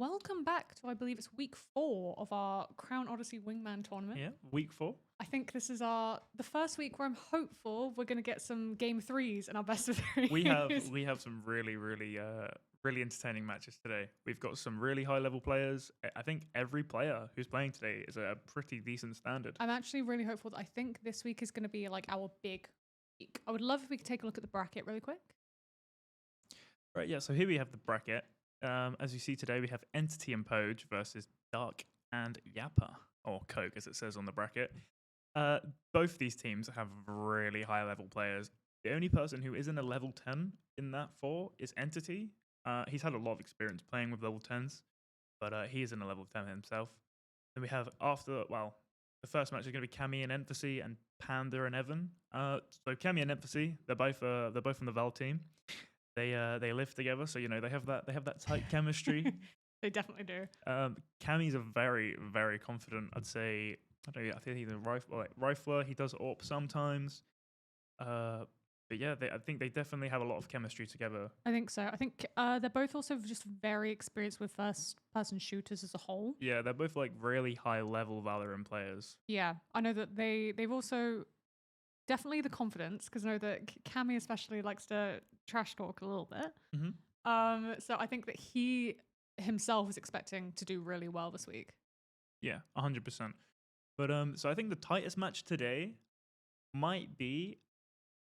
Welcome back to, I believe it's week 4 of our Crown Odyssey Wingman tournament. Yeah, week 4. I think this is the first week where I'm hopeful we're going to get some game 3s in our best of 3. We have some really entertaining matches today. We've got some really high level players. I think every player who's playing today is a pretty decent standard. I'm actually really hopeful that I think this week is going to be like our big week. I would love if we could take a look at the bracket really quick. Right, yeah, so here we have the bracket. As you see today, we have Entity and Poge versus Dark and Yappa, or Coke as it says on the bracket. Both these teams have really high level players. The only person who isn't a level 10 in that 4 is Entity. He's had a lot of experience playing with level 10s, but he isn't a level 10 himself. Then we have the first match is going to be Cammy and Emphasis and Panda and Evan. So Cammy and Emphasis, they're both from the Val team. They live together, so they have that tight chemistry. They definitely do. Cammy's a very, very confident. I'd say I think he's a rifler. He does AWP sometimes. But yeah, I think they definitely have a lot of chemistry together. I think so. I think they're both also just very experienced with first-person shooters as a whole. Yeah, they're both like really high-level Valorant players. Yeah, I know that they've also definitely the confidence, because I know that Cammy especially likes to trash talk a little bit. Mm-hmm. So I think that he himself is expecting to do really well this week. Yeah, 100%. But so I think the tightest match today might be.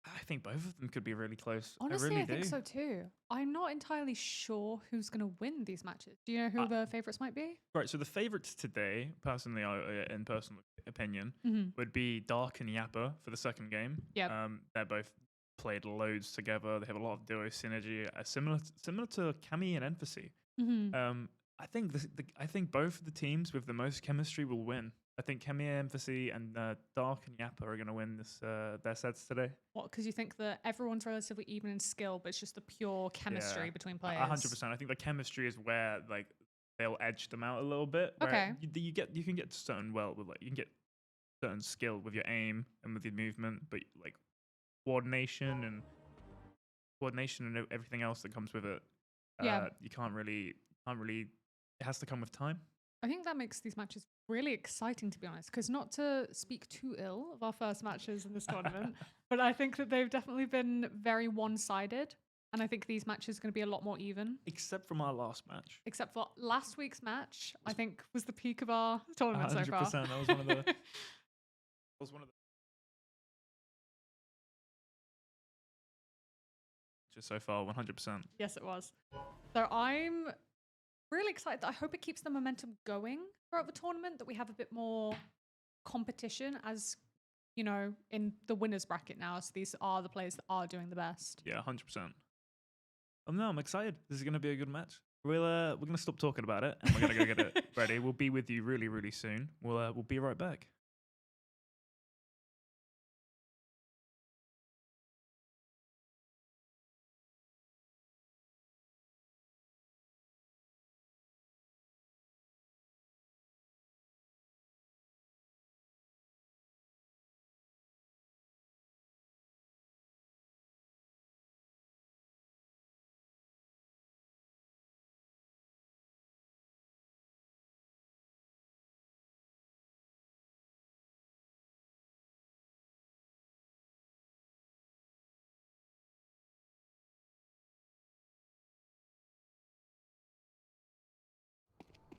I think both of them could be really close. Honestly, I think so too. I'm not entirely sure who's going to win these matches. Do you know who the favourites might be? Right, so the favourites today, personally, in personal opinion, Mm-hmm. would be Dark and Yappa for the second game. Yep. They're both played loads together. They have a lot of duo synergy, similar to Cammy and Emphasis. Mm-hmm. I think both of the teams with the most chemistry will win. I think Cammy and Emphasis and Dark and Yappa are going to win their sets today. What? Because you think that everyone's relatively even in skill, but it's just the pure chemistry between players. 100%. I think the chemistry is where they'll edge them out a little bit. Okay. You can get certain you can get certain skill with your aim and with your movement, but like coordination and everything else that comes with it. You can't really. It has to come with time. I think that makes these matches really exciting, to be honest, because not to speak too ill of our first matches in this tournament, but I think that they've definitely been very one-sided, and I think these matches are going to be a lot more even. Except from our last match. Except for last week's match, I think was the peak of our tournament so far. 100%. That was one of the. Just so far, 100%. Yes, it was. So I'm really excited. I hope it keeps the momentum going throughout the tournament, that we have a bit more competition as, in the winners bracket now. So these are the players that are doing the best. Yeah, 100%. No, I'm excited. This is going to be a good match. We're going to stop talking about it and we're going to go get it ready. We'll be with you really, really soon. We'll be right back.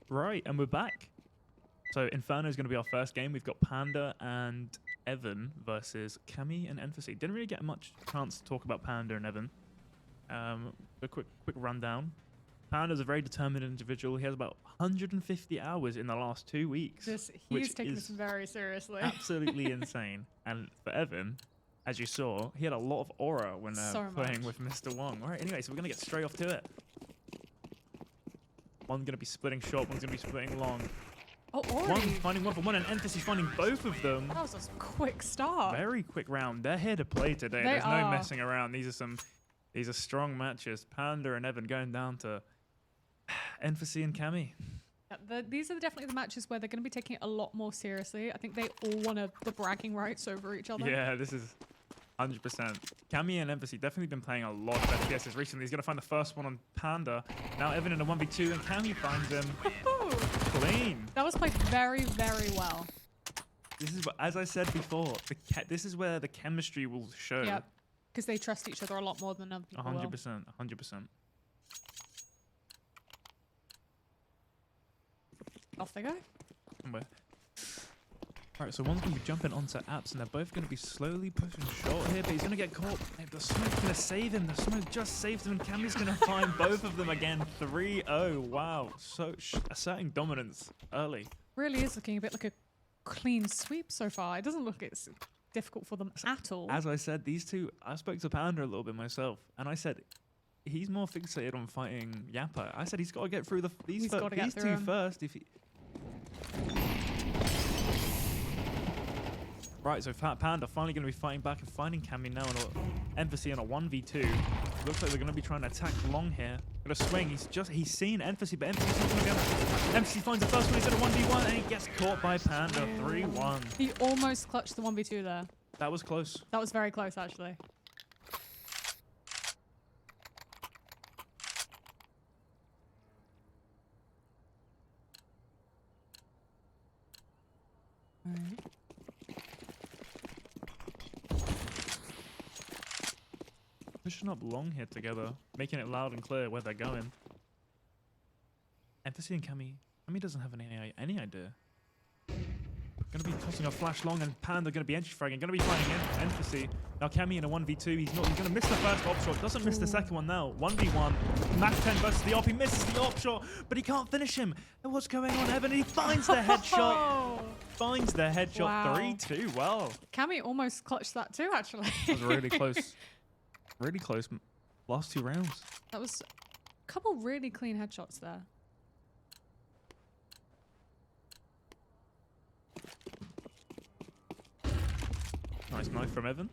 Right, and we're back. So Inferno is going to be our first game. We've got Panda and Evan versus Cammy and Emphasis. Didn't really get much chance to talk about Panda and Evan. A quick rundown. Panda's a very determined individual. He has about 150 hours in the last 2 weeks. He's taking this very seriously. Absolutely insane. And for Evan, as you saw, he had a lot of aura when playing with Mr. Wong. All right, anyway, so we're going to get straight off to it. One's going to be splitting short, one's going to be splitting long. Oh, already? One finding one for one, and Emphasis finding both of them. That was a quick start. Very quick round. They're here to play today. There's no messing around. These are strong matches. Panda and Evan going down to Emphasis and Cammy. Yeah, these are definitely the matches where they're going to be taking it a lot more seriously. I think they all want the bragging rights over each other. Yeah, this is 100%. Cammy and Embassy definitely been playing a lot of FPSs recently. He's going to find the first one on Panda. Now Evan in a 1v2 and Cammy finds him. Clean. That was played very, very well. This is what, as I said before, this is where the chemistry will show. Yep. Because they trust each other a lot more than other people 100%. 100%. Off they go. Somewhere. Alright, so one's going to be jumping onto apps, and they're both going to be slowly pushing short here, but he's going to get caught. The smoke's going to save him. The smoke just saves him, and Cammy's going to find both of them again. 3-0. Wow. So asserting dominance early. Really is looking a bit like a clean sweep so far. It doesn't look it's difficult for them at all. As I said, these two, I spoke to Panda a little bit myself, and I said he's more fixated on fighting Yappa. I said he's got to get through these two first. If he... Right, so Panda finally going to be fighting back and finding Cammy now in a Emphasis on a 1v2. Looks like they're going to be trying to attack long here. Gonna swing. He's seen Emphasis, but Emphasis not going to be able. Emphasis finds the first one. He's in a 1v1 and he gets caught by Panda. 3-1. He almost clutched the 1v2 there. That was close. That was very close, actually. Alright. Pushing up long here together, making it loud and clear where they're going. Emphasis and Cammy doesn't have any idea. Going to be tossing a flash long, and Panda going to be entry fragging. Going to be fighting Emphasis. Now Cammy in a 1v2. He's going to miss the first op shot. Doesn't miss the second one now. 1v1. Mac 10 versus the op. He misses the op shot, but he can't finish him. And what's going on, Evan? He finds the headshot. Finds the headshot. Wow. 3-2. Well, Cammy almost clutched that too, actually. That was really close. Really close. Last 2 rounds. That was a couple really clean headshots there. Nice knife from Evan.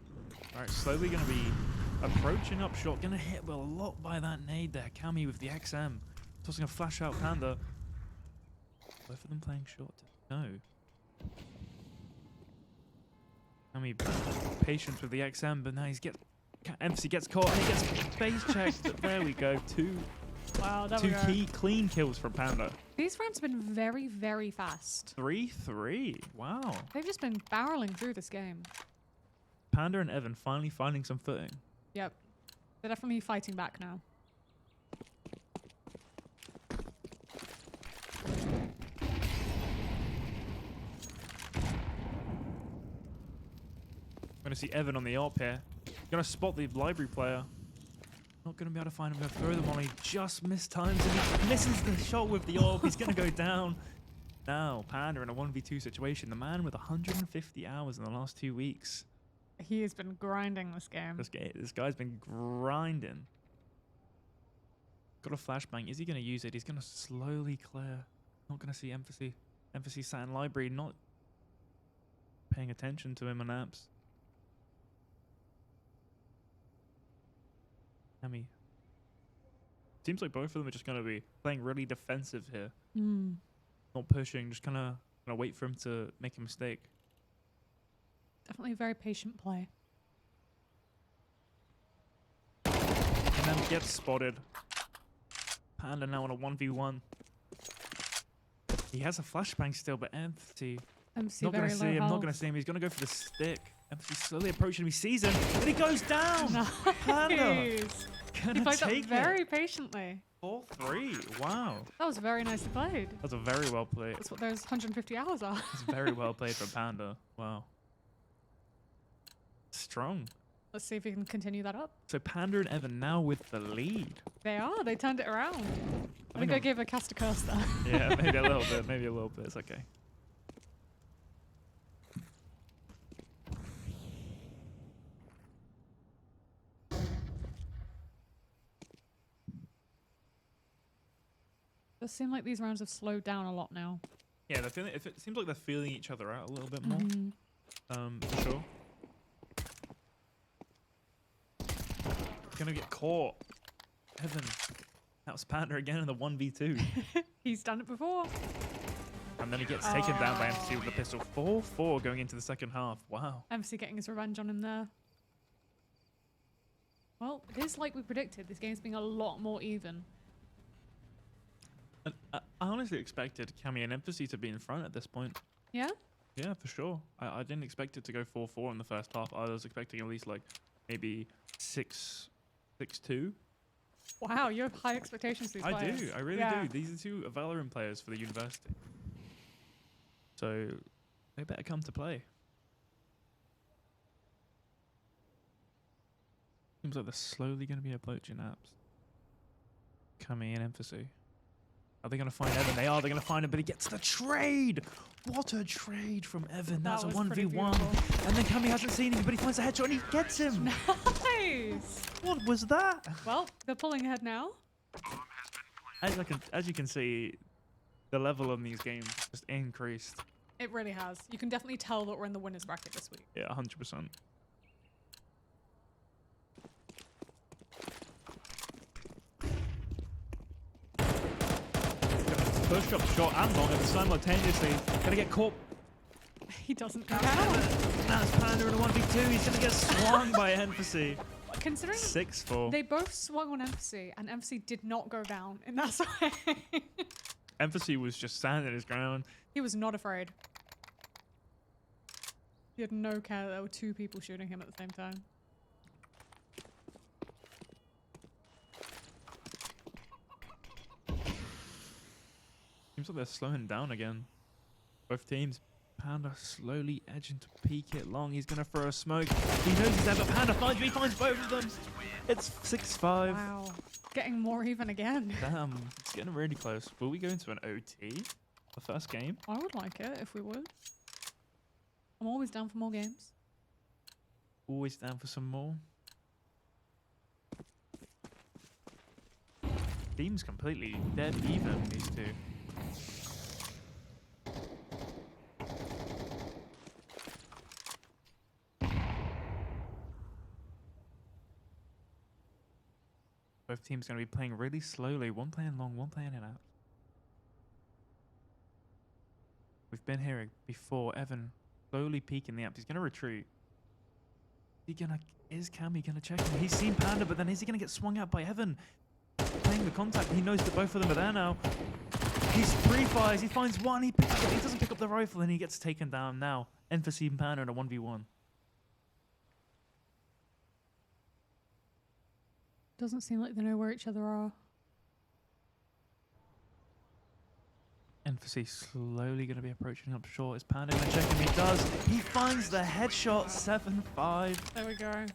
Alright, slowly going to be approaching up short. Going to hit well a lot by that nade there. Cammy with the XM. Tossing a flash out Panda. Both of them playing short. No. Cammy patience with the XM, but now Emphasis gets caught and he gets face checked. But there we go. Two clean kills from Panda. These rounds have been very, very fast. 3-3. Wow. They've just been barreling through this game. Panda and Evan finally finding some footing. Yep. They're definitely fighting back now. I'm going to see Evan on the AWP here. Going to spot the library player. Not going to be able to find him. Going to throw them on. He just mistimes and he misses the shot with the AWP. He's going to go down. Now, Panda in a 1v2 situation. The man with 150 hours in the last 2 weeks. He has been grinding this game. This guy's been grinding. Got a flashbang. Is he going to use it? He's going to slowly clear. Not going to see Emphasis. Emphasis sat in library, not paying attention to him on apps. Cammy. Seems like both of them are just going to be playing really defensive here. Not pushing, just kind of wait for him to make a mistake. Definitely a very patient play. And then gets spotted. Panda now on a 1v1. He has a flashbang still, but Emphasis not going to see him. Not going to see him. He's going to go for the stick. Emphasis slowly approaching him. He sees him, and he goes down. Nice. Panda He gonna played that take very patiently. 4-3. Wow. That was very nicely played. That's a very well played. That's what those 150 hours are. It's very well played from Panda. Wow. Strong. Let's see if we can continue that up. So Panda and Evan now with the lead. They are. They turned it around. I think I gave a cast a curse there. Yeah, maybe a little bit. Maybe a little bit. It's okay. It does seem like these rounds have slowed down a lot now. Yeah, they're feeling. It seems like they're feeling each other out a little bit more. For sure. Gonna get caught. Evan. That was Panda again in the 1v2. He's done it before. And then he gets taken down by MC with the pistol. 4-4 going into the second half. Wow. MC getting his revenge on him there. Well, it is like we predicted. This game's being a lot more even. And I honestly expected Cammy and Emphasis to be in front at this point. Yeah? Yeah, for sure. I didn't expect it to go 4-4 in the first half. I was expecting at least like maybe 6-2. Wow, you have high expectations for these I players. do. I really do. These are two Valorant players for the university. So they better come to play. Seems like they're slowly going to be approaching apps. Cammy and Emphasis. Are they going to find Evan? They are. They're going to find him, but he gets the trade. What a trade from Evan. That's a 1v1. And then Cammy hasn't seen him, but he finds a headshot and he gets him. Nice. What was that? Well, they're pulling ahead now. As you can see, the level on these games just increased. It really has. You can definitely tell that we're in the winners bracket this week. Yeah, 100%. Push up shot and long and simultaneously gonna get caught. He doesn't know. Now it's Panda in a 1v2. He's gonna get swung by Emphasis. Considering 6-4. they both swung on Emphasis and Emphasis did not go down in that way. Emphasis was just standing his ground. He was not afraid. He had no care that there were two people shooting him at the same time. Seems like they're slowing down again. Both teams. Panda slowly edging to peek it long. He's going to throw a smoke. He knows he's there, but Panda finds both of them. It's 6-5. Wow. Getting more even again. Damn, it's getting really close. Will we go into an OT? The first game? I would like it if we would. I'm always down for more games. Always down for some more. Team's completely dead even, these two. Both teams going to be playing really slowly. One playing long, one playing in out. We've been here before. Evan slowly peeking the amp. He's going to retreat. Is Cammy going to check him? He's seen Panda, but then is he going to get swung out by Evan? Playing the contact. He knows that both of them are there now. He's three fires. He finds one. He doesn't pick up the rifle and he gets taken down now. Emphasis and Panda in a 1v1. Doesn't seem like they know where each other are. Emphasis slowly going to be approaching up short. Is Panda going to check him? He does. He finds the headshot. 7-5. There we go.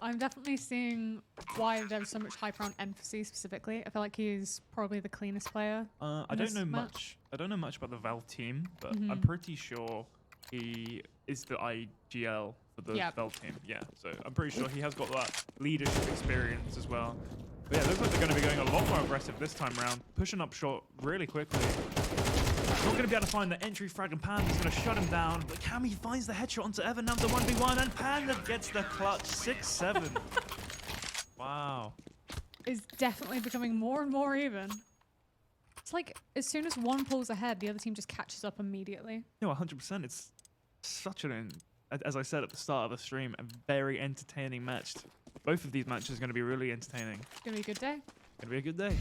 I'm definitely seeing why there's so much hype around Emphasis specifically. I feel like he's probably the cleanest player. I don't know much. I don't know much about the Valve team, but I'm pretty sure he is the IGL for the Valve team. Yeah, so I'm pretty sure he has got that leadership experience as well. But yeah, it looks like they're going to be going a lot more aggressive this time around, pushing up short really quickly. Not going to be able to find the entry frag, and Panda's going to shut him down. But Cammy finds the headshot onto Evan. Now the 1v1, and Panda gets the clutch. 6-7. Wow. It's definitely becoming more and more even. It's like as soon as one pulls ahead, the other team just catches up immediately. No, 100%. It's such as I said at the start of the stream, a very entertaining match. Both of these matches are going to be really entertaining. It's going to be a good day. Going to be a good day.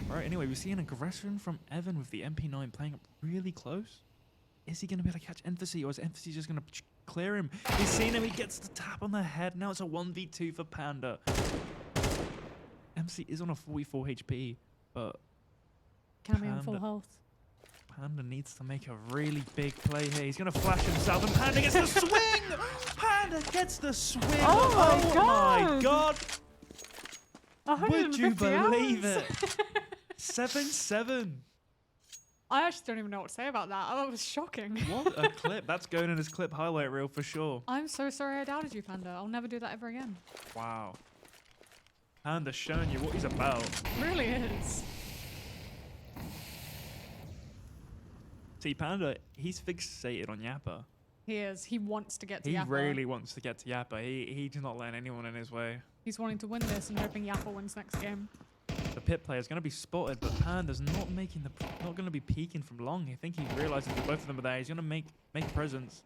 All right, anyway, we see an aggression from Evan with the MP9 playing up really close. Is he going to be able to catch Emphasis, or is Emphasis just going to clear him? He's seen him. He gets the tap on the head. Now it's a 1v2 for Panda. Emphasis is on a 44 HP, but Cammy on full health. Panda needs to make a really big play here. He's going to flash himself, and Panda gets the swing! Panda gets the swing! Oh my god! Would you 150 believe hours. it? 7-7. I actually don't even know what to say about that. Oh, that was shocking. What a clip. That's going in his clip highlight reel for sure. I'm so sorry I doubted you, Panda. I'll never do that ever again. Wow. Panda showing you what he's about. It really is. See, Panda, he's fixated on Yappa. He is. He wants to get to He Yappa. really wants to get to Yappa. He's not letting anyone in his way. He's wanting to win this and hoping Yappa wins next game. The pit player is going to be spotted, but Panda's not going to be peeking from long. I think he realizes that both of them are there. He's going to make a presence.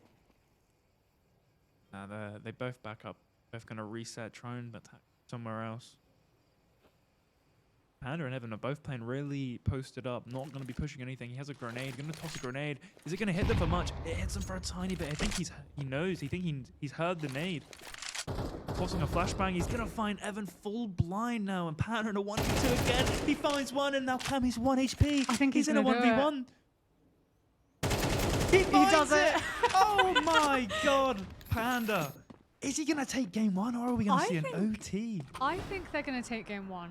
Nah, they both back up Both going to reset, try and attack somewhere else. Panda and Evan are both playing really posted up, not going to be pushing anything. He has a grenade, going to toss a grenade. Is it going to hit them for much? It hits him for a tiny bit. I think he knows. He's heard the nade. Tossing a flashbang. He's going to find Evan full blind now. And Panda in a 1v2 again. He finds one, and now Cammy's 1 HP. I think he's in a gonna do 1v1. He does it. Oh my god, Panda. Is he going to take game 1, or are we going to see an OT? I think they're going to take game 1.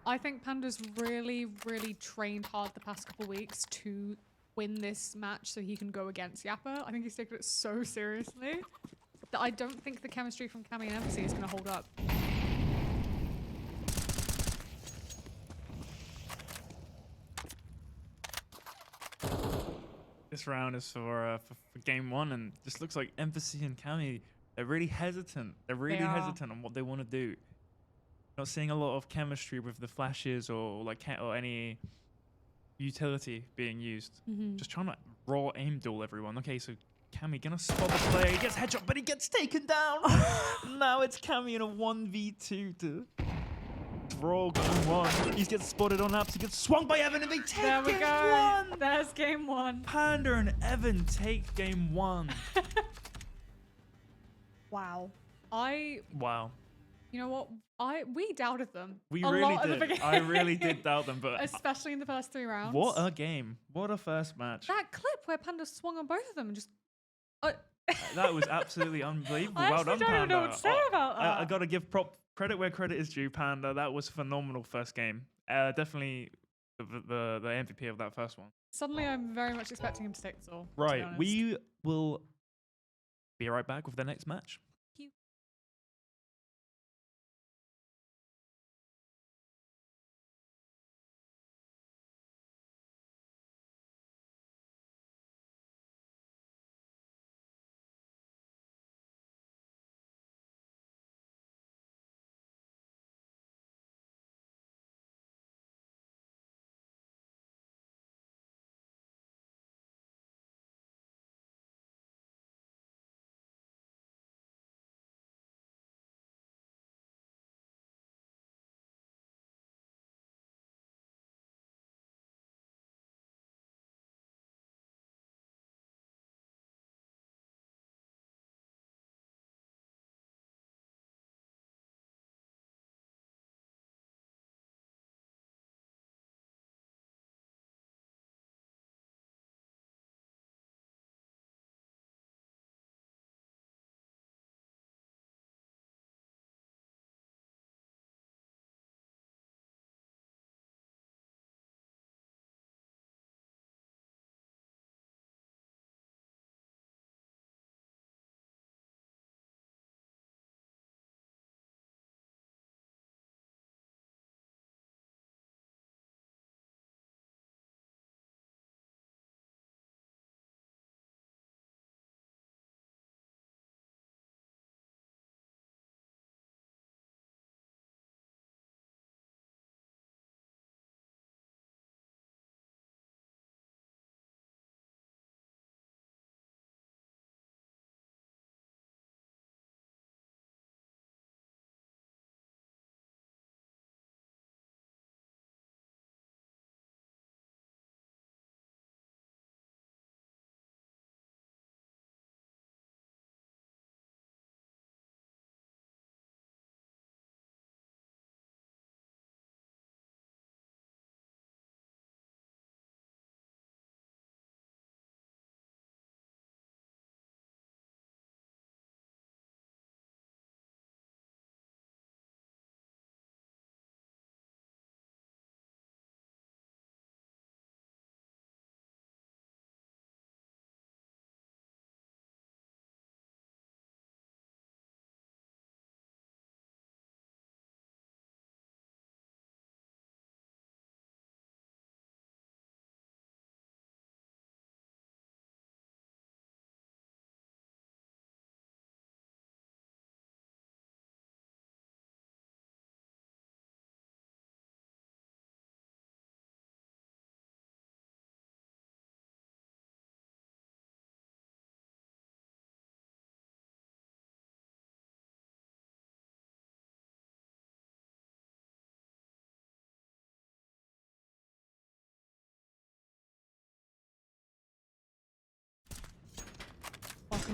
I think Panda's really, really trained hard the past couple weeks to win this match so he can go against Yappa. I think he's taken it so seriously that I don't think the chemistry from Cammy and Embassy is going to hold up. This round is for game 1, and this looks like Embassy and Cammy, they're really hesitant. They're really hesitant on what they want to do. Not seeing a lot of chemistry with the flashes or any utility being used. Just trying to raw aim duel everyone. Okay, so Cammy gonna spot the player. He gets headshot, but he gets taken down. Now it's Cammy in a 1v2 to draw game 1. He gets spotted on apps. He gets swung by Evan, and they take There we game go. 1. There's game 1. Panda and Evan take game 1. Wow. Wow. You know what? We doubted them. We a really lot at the did. beginning. I really did doubt them, but especially in the first 3 rounds. what a game. What a first match. That clip where Panda swung on both of them and just... That was absolutely unbelievable. I well actually done, don't Panda. even know what to say about that. I got to give credit where credit is due, Panda. That was a phenomenal first game. Definitely the MVP of that first one. Suddenly, I'm very much expecting him to take this all. Right. We will be right back with the next match.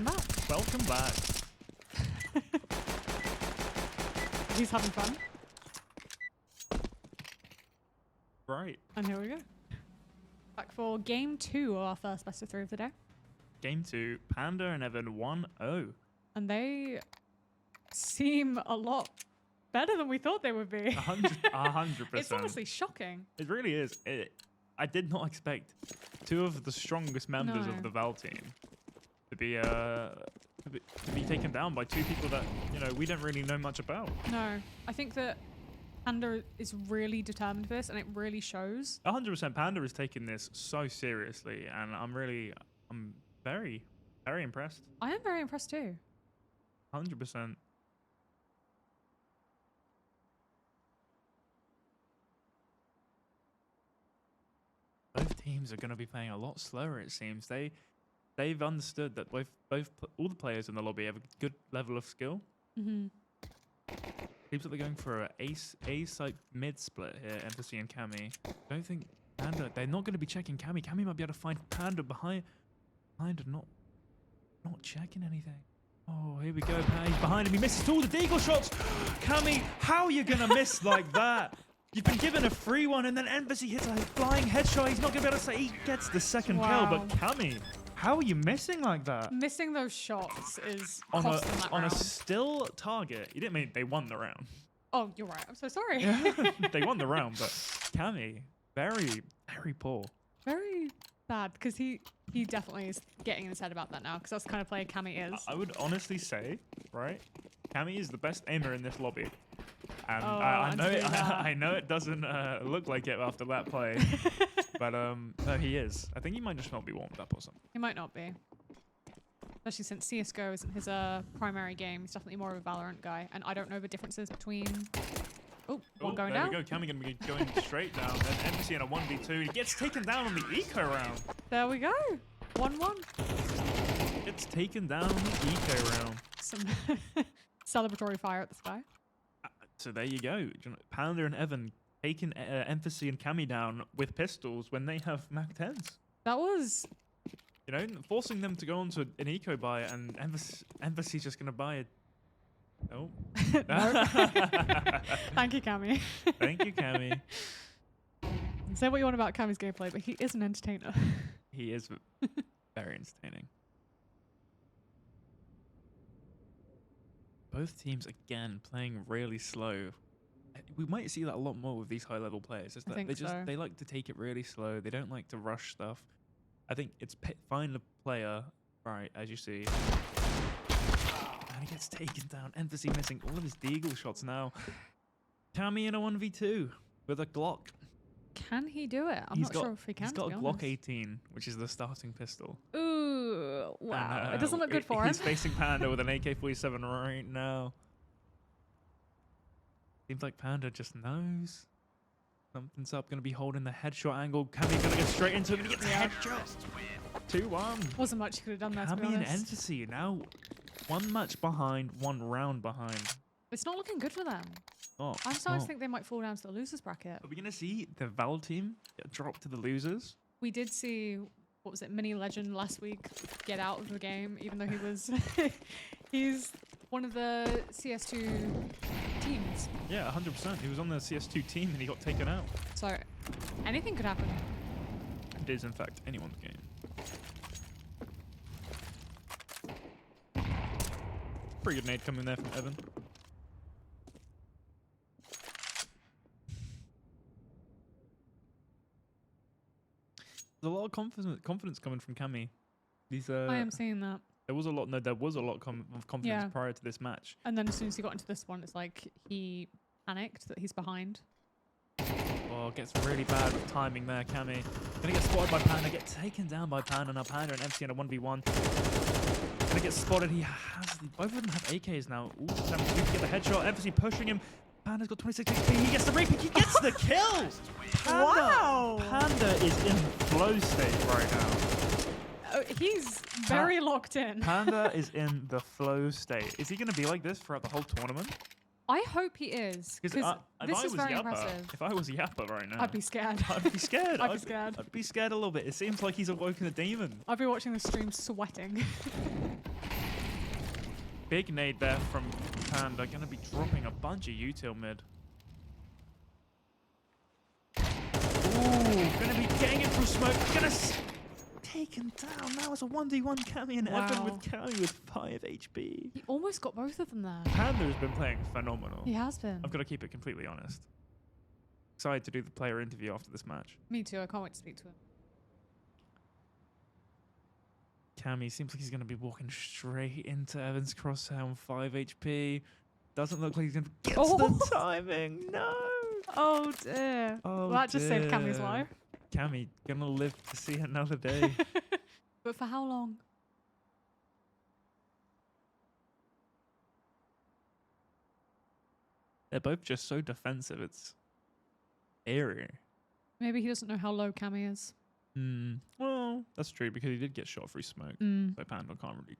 Welcome back. Welcome back. He's having fun. Right. And here we go. Back for game 2 of our first best of 3 of the day. Game 2, Panda and Evan 1-0. And they seem a lot better than we thought they would be. 100%. It's honestly shocking. It really is. I did not expect 2 of the strongest members No. of the Val team to be taken down by 2 people that, you know, we don't really know much about. No, I think that Panda is really determined for this, and it really shows. 100% Panda is taking this so seriously, and I'm very, very impressed. I am very impressed too. 100%. Both teams are going to be playing a lot slower, it seems. They've understood that all the players in the lobby have a good level of skill. Mm-hmm. Seems like they're going for an ace like mid split here, Embassy and Cammy. Don't think Panda. They're not going to be checking Cammy. Cammy might be able to find Panda behind and not checking anything. Oh, here we go. He's behind him. He misses all the deagle shots. Cammy, how are you going to miss like that? You've been given a free one, and then Embassy hits a flying headshot. He's not going to be able to say he gets the second kill, but Cammy, how are you missing like that? Missing those shots is On costing that a round. still target. You didn't mean they won the round. Oh, you're right. I'm so sorry. They won the round, but Cammy, very, very poor. Very bad, because he definitely is getting in his head about that now, because that's the kind of player Cammy is. I would honestly say, right, Cammy is the best aimer in this lobby. And Oh, I know it. Angelina. I know it doesn't look like it after that play, but no, he is. I think he might just not be warmed up or something. He might not be. Especially since CS2 isn't his primary game. He's definitely more of a Valorant guy. And I don't know the differences between... Oh, one going there down. we go. Cammy going to be going straight down. Then Embassy in a 1v2. He gets taken down on the eco round. There we go. 1-1. Gets taken down on the eco round. Some celebratory fire at the sky. So there you go. Panda and Evan taking Embassy and Cammy down with pistols when they have Mac 10s. That was... You know, forcing them to go onto an eco buy, and Embassy's just going to buy it. Oh. Thank you, Cammy. Thank you, Cammy. Say what you want about Cammy's gameplay, but he is an entertainer. He is very entertaining. Both teams, again, playing really slow. We might see that a lot more with these high-level players. Is I that think so. they like to take it really slow. They don't like to rush stuff. I think it's find the player, right, as you see. And he gets taken down. Embassy missing all of his deagle shots now. Cammy in a 1v2 with a Glock. Can he do it? I'm not sure if he can. He's got to a be Glock honest. 18, which is the starting pistol. Ooh, wow. And, It doesn't look good for him. He's facing Panda with an AK-47 right now. Seems like Panda just knows. Something's up. Going to be holding the headshot angle. Cammy's going to get straight into him and he gets a headshot. 2-1. Wasn't much he could have done there, to be Cammy and honest. Embassy now 1 match behind, 1 round behind. It's not looking good for them. Oh, I'm it's starting to not. think they might fall down to the losers bracket. Are we going to see the Val team get dropped to the losers? We did see, what was it, Mini Legend last week get out of the game, even though he was... he's one of the CS2 teams. Yeah, 100%. He was on the CS2 team and he got taken out. So, anything could happen. It is, in fact, anyone's game. Pretty good nade coming there from Evan. There's a lot of confidence coming from Cammy. I am seeing that. There was a lot. No, there was a lot of confidence Yeah. prior to this match. And then as soon as he got into this one, it's like he panicked that he's behind. Oh, gets really bad with timing there, Cammy. Gonna get spotted by Panda, get taken down by Panda. Now Panda and MC in a 1v1. Gonna get spotted. He has both of them have AKs now. Ooh, 72 to get the headshot. Emphasis pushing him. Panda's got 26 HP. He gets the repeat. He gets the kill. Panda, Wow. Panda is in flow state right now. Oh, he's very locked in. Panda is in the flow state. Is he gonna be like this throughout the whole tournament? I hope he is. Because this is very impressive. If I was Yappa right now, I'd be scared. I'd be scared. I'd be scared. I'd be scared a little bit. It seems like he's awoken a demon. I'd be watching the stream sweating. Big nade there from Panda. Gonna be dropping a bunch of util mid. Ooh, gonna be getting it through smoke. Gonna take him down. Now it's a 1v1 Cammy and Evan with Cammy with 5 HP. He almost got both of them there. Panda has been playing phenomenal. He has been. I've got to keep it completely honest. Excited to do the player interview after this match. Me too. I can't wait to speak to him. Cammy seems like he's going to be walking straight into Evan's crosshair on 5 HP. Doesn't look like he's going to get the timing. No. Oh dear. Oh, well, that just saved Cammy's life. Cammy gonna live to see another day. But for how long? They're both just so defensive. It's eerie. Maybe he doesn't know how low Cammy is. Well, that's true because he did get shot through smoke. So Panda can't really.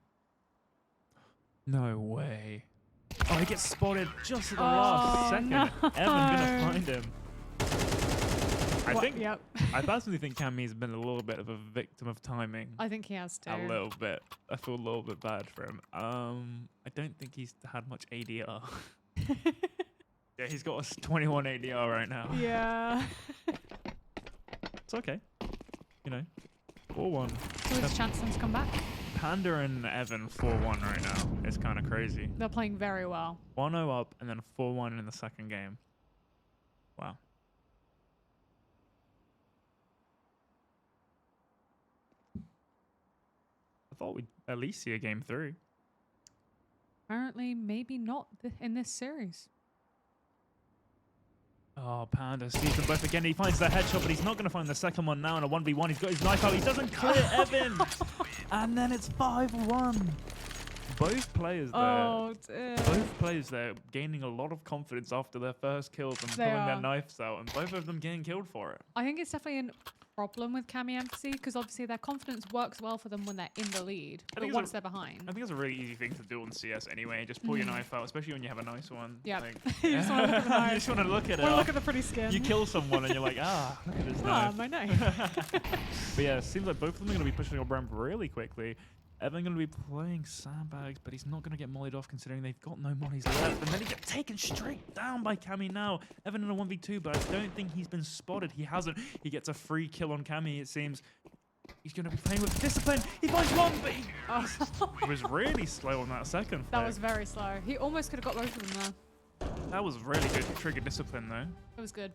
No way. Oh, he gets spotted just at the last second. No. Evan gonna find him. Yep. I personally think Cammy's been a little bit of a victim of timing. I think he has too. A little bit. I feel a little bit bad for him. I don't think he's had much ADR. Yeah, he's got a 21 ADR right now. Yeah. It's okay. You know, 4-1. So his chance to come back? Panda and Evan 4-1 right now. It's kind of crazy. They're playing very well. 1-0 up and then 4-1 in the second game. Wow. I thought we'd at least see a game 3. Apparently, maybe not in this series. Oh, Panda sees them both again. He finds the headshot, but he's not going to find the second one now in a 1v1. He's got his knife out. He doesn't clear Evan. And then it's 5-1. Both players there. Oh, dear. Both players there gaining a lot of confidence after their first kills and pulling their knives out, and both of them getting killed for it. I think it's definitely a problem with Cammy Empathy because obviously their confidence works well for them when they're in the lead, but once they're behind. I think it's a really easy thing to do on CS anyway. Just pull your knife out, especially when you have a nice one. Yeah. Like, You just want to look at the knife. You just want to look at it. Look at the pretty skin. You kill someone and you're like, look at this knife. My knife. But yeah, it seems like both of them are going to be pushing up ramp really quickly. Evan going to be playing sandbags, but he's not going to get mollied off considering they've got no mollies left. And then he gets taken straight down by Cammy now. Evan in a 1v2, but I don't think he's been spotted. He hasn't. He gets a free kill on Cammy, it seems. He's going to be playing with discipline. He finds one, but he was really slow on that second. That was very slow. He almost could have got both of them there. That was really good trigger discipline, though. It was good.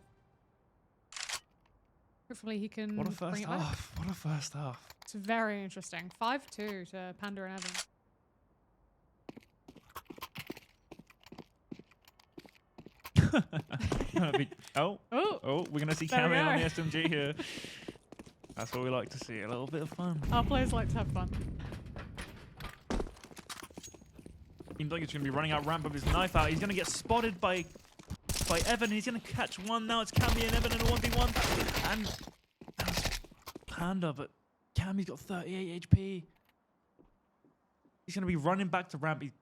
Hopefully he can What a first bring it back. half. What a first half. It's very interesting. 5-2 to Panda and Evan. Oh, we're going to see There we Cammy go. on the SMG here. That's what we like to see. A little bit of fun. Our players like to have fun. Seems like he's going to be running out ramp with his knife out. He's going to get spotted by Evan. He's going to catch one. Now it's Cammy and Evan in a 1v1. And that's Panda, but Cammy's got 38 HP. He's going to be running back to ramp. He's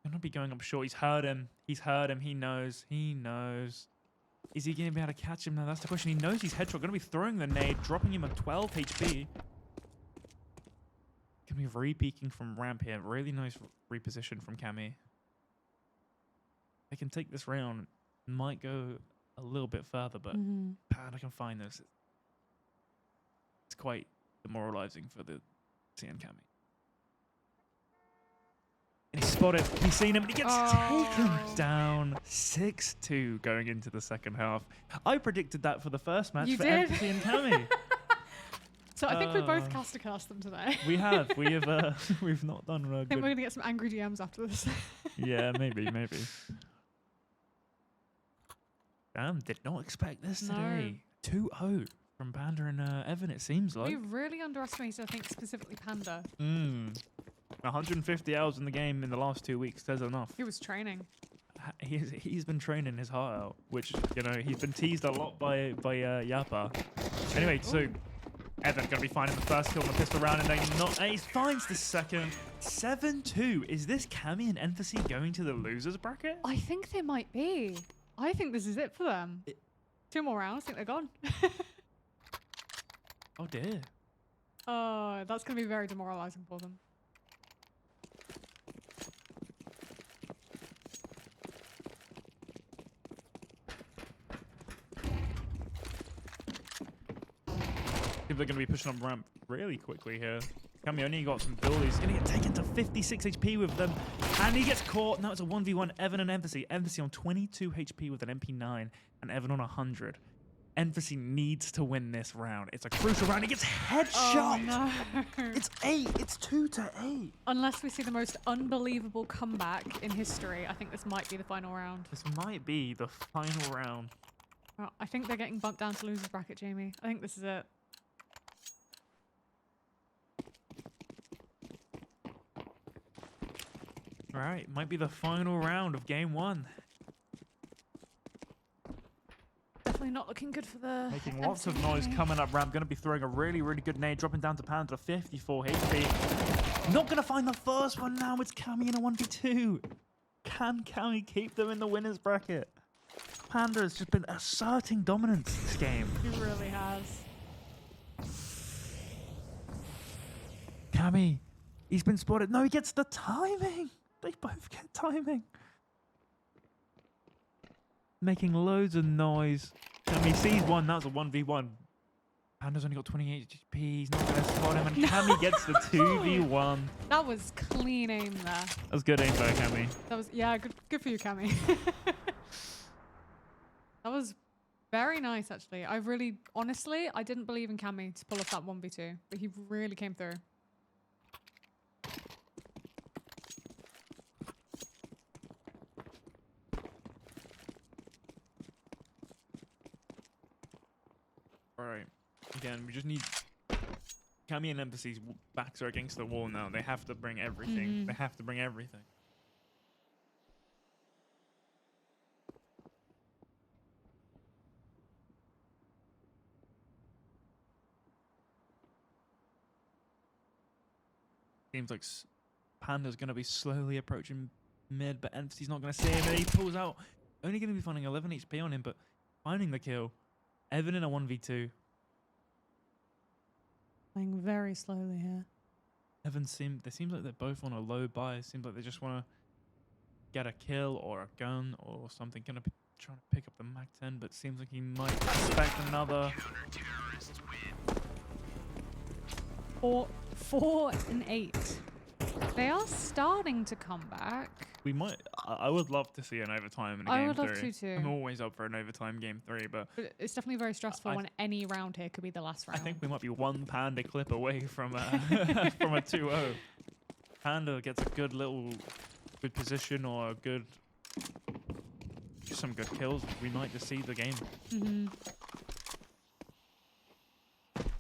going to be going up short. He's heard him. He's heard him. He knows. He knows. Is he going to be able to catch him now? That's the question. He knows he's headshot. Going to be throwing the nade, dropping him at 12 HP. Going to be re-peeking from ramp here. Really nice reposition from Cammy. They can take this round. Might go a little bit further, but Panda can find this. It's quite demoralizing for the CN Cammy. And he's spotted. He's seen him. And he gets taken down 6-2 going into the second half. I predicted that for the first match for Empathy and Cammy. So I think we both cast them today. We have. We've not done I think we're going to get some angry DMs after this. Yeah, maybe. Damn, did not expect this today. 2-0 from Panda and Evan, it seems like. We really underestimated, I think, specifically Panda. 150 hours in the game in the last 2 weeks says enough. He was training. He's been training his heart out, which, you know, he's been teased a lot by Yappa. Anyway, so Evan going to be finding the first kill on the pistol round, and then not Ace finds the second. 7-2. Is this Cammy and Emphasis going to the losers bracket? I think they might be. I think this is it for them. 2 more rounds. I think they're gone. Oh dear. Oh, that's going to be very demoralizing for them. People are going to be pushing up ramp really quickly here. Cammy only got some build. He's going to get taken to 56 HP with them. And he gets caught. Now it's a 1v1. Evan and Emphasis. Emphasis on 22 HP with an MP9. And Evan on 100. Emphasis needs to win this round. It's a crucial round. He gets headshot. Oh, no. It's 8. It's 2-8. Unless we see the most unbelievable comeback in history, I think this might be the final round. This might be the final round. Oh, I think they're getting bumped down to losers bracket, Jamie. I think this is it. All right, might be the final round of game 1. Definitely not looking good for the Making lots of noise coming up ramp. Going to be throwing a really, really good nade. Dropping down to Panda, 54 HP. Not going to find the first one now. It's Cammy in a 1v2. Can Cammy keep them in the winners bracket? Panda has just been asserting dominance this game. He really has. Cammy, he's been spotted. No, he gets the timing. They both get timing. Making loads of noise. Cammy sees one. That was a 1v1. Panda's only got 28 HP. He's not going to spot him. And Cammy gets the 2v1. That was clean aim there. That was good aim by Cammy. That was, yeah, good for you, Cammy. That was very nice, actually. I really, honestly, I didn't believe in Cammy to pull off that 1v2, but he really came through. Alright. Again, we just need... Cammy and Emphasis' backs are against the wall now. They have to bring everything. They have to bring everything. Seems like Panda's going to be slowly approaching mid, but Emphasis not going to see him, and he pulls out. Only going to be finding 11 HP on him, but finding the kill. Evan in a 1v2. Playing very slowly here. Evan seems like they're both on a low buy. It seems like they just want to get a kill or a gun or something. Going to be trying to pick up the Mag 10, but seems like he might expect another. 4 and 8. They are starting to come back. We might. I would love to see an overtime in a I game would 3. love to too. I'm always up for an overtime game 3, but It's definitely very stressful when any round here could be the last round. I think we might be one Panda clip away from from a 2-0. Panda gets a good position or some good kills. We might just see the game.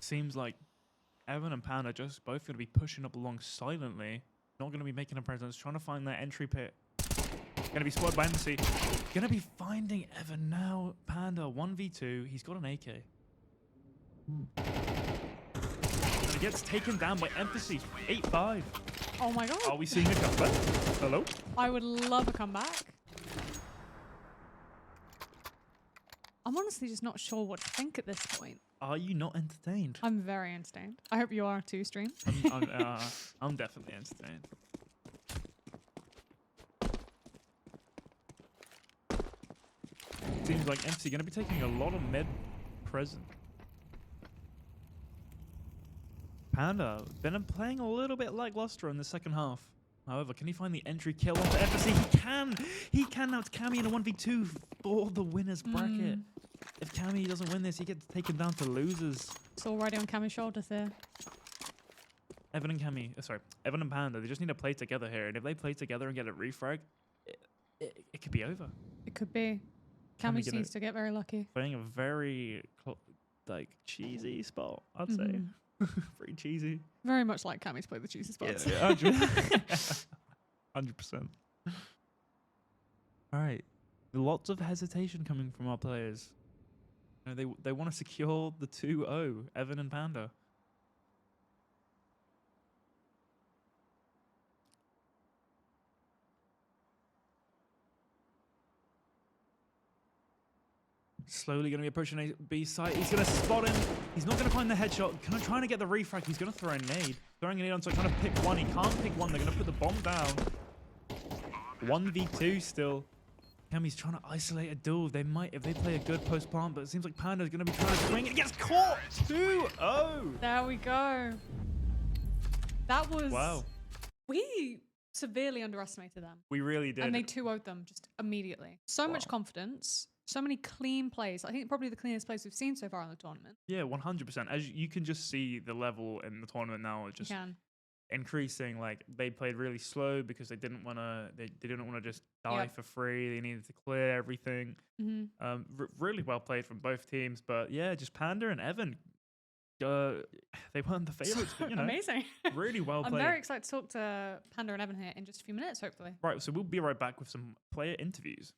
Seems like Evan and Panda just both going to be pushing up along silently. Not going to be making a presence. Trying to find that entry pit. Going to be spotted by Embassy. Going to be finding Evan now. Panda 1v2. He's got an AK. And he gets taken down by Emphasis. 8-5. Oh my god. Are we seeing a comeback? Hello? I would love a comeback. I'm honestly just not sure what to think at this point. Are you not entertained? I'm very entertained. I hope you are too, Stream. I'm definitely entertained. Seems like MC going to be taking a lot of mid present. Panda been playing a little bit lackluster in the second half. However, can he find the entry kill onto Emphasis? He can! He can now. It's Cammy in a 1v2 for the winners bracket. If Cammy doesn't win this, he gets taken down to losers. It's already on Cammy's shoulders here. Evan and Cammy, Evan and Panda, they just need to play together here. And if they play together and get a refrag, it could be over. It could be. Cammy just needs to get very lucky. Playing a very, cheesy spot, I'd say. Pretty cheesy. Very much like Cammy's play the cheesy spots. Yeah, 100%. 100%. All right. Lots of hesitation coming from our players. You know, they want to secure the 2-0, Evan and Panda. Slowly going to be approaching A B site. He's going to spot him. He's not going to find the headshot. Kind of trying to get the refrag. He's going to throw a nade. Throwing a nade on, so trying to pick one. He can't pick one. They're going to put the bomb down. 1v2 still. He's trying to isolate a duel. They might if they play a good post plant, but it seems like Panda's going to be trying to swing. It gets caught. 2-0. There we go. That was... Wow. We severely underestimated them. We really did. And they 2-0'd them just immediately. So much confidence. So many clean plays. I think probably the cleanest plays we've seen so far in the tournament. Yeah, 100%. As you can just see the level in the tournament now is just increasing. Like they played really slow because they didn't want to. They didn't want to just die for free. They needed to clear everything. Really well played from both teams. But yeah, just Panda and Evan. They weren't the favorites, but amazing. Really well played. I'm very excited to talk to Panda and Evan here in just a few minutes, hopefully. Right, so we'll be right back with some player interviews.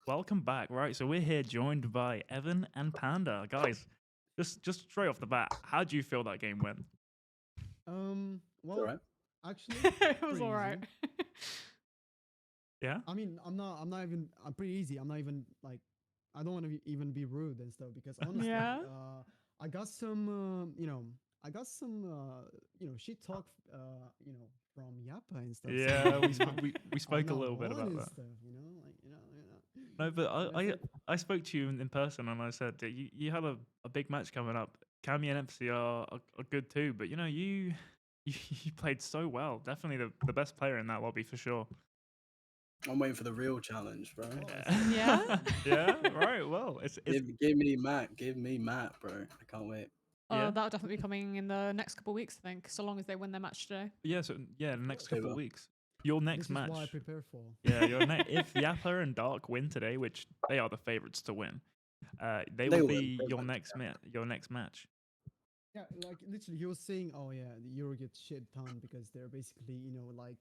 Welcome back. Right, so we're here joined by Evan and Panda. Guys, just straight off the bat, how do you feel that game went? Well, all right. actually, It was all right. Yeah? I mean, I'm pretty easy. I'm not even like, I don't want to even be rude and stuff because honestly, I got some, shit talk, from Yappa and stuff. Yeah, we spoke a little bit about that. Stuff, No, but I spoke to you in person and I said that you had a big match coming up. Cammy and MC are good too, but you played so well. Definitely the best player in that lobby for sure. I'm waiting for the real challenge, bro. Yeah? Yeah, right. Well, it's Give me Matt, bro. I can't wait. Yeah. That'll definitely be coming in the next couple of weeks, I think, so long as they win their match today. Yeah, so the next couple of weeks. Your next match. This is what I prepare for. Yeah, if Yappa and Dark win today, which they are the favorites to win, they will be your next match. Yeah, like literally, he was saying, "Oh yeah, the Euro gets shit ton because they're basically, like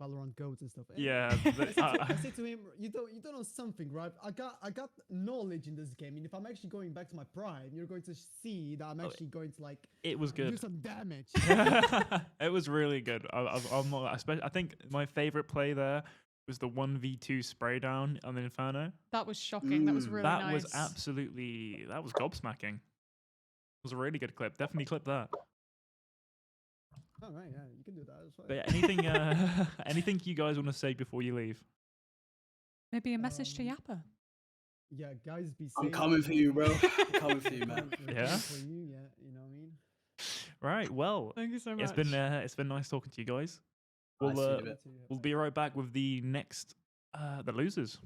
Valorant goats and stuff." And Yeah, I said to him, "You don't know something, right? I got knowledge in this game, and if I'm actually going back to my prime, you're going to see that I'm actually going to like it was good. do some damage." It was really good. I think my favorite play there was the 1v2 spray down on the Inferno. That was shocking. That was really that nice. was gobsmacking. It was a really good clip. Definitely clip that. All right, yeah, you can do that. That's fine. But yeah, anything you guys want to say before you leave? Maybe a message to Yappa. Yeah, guys, be safe. I'm coming for you, bro. I'm coming for you, man. We're Yeah? coming for you, yeah, you know what I mean? Right. Well, Thank you so much. it's been nice talking to you guys. Nice to see you. We'll be right back with the next the losers.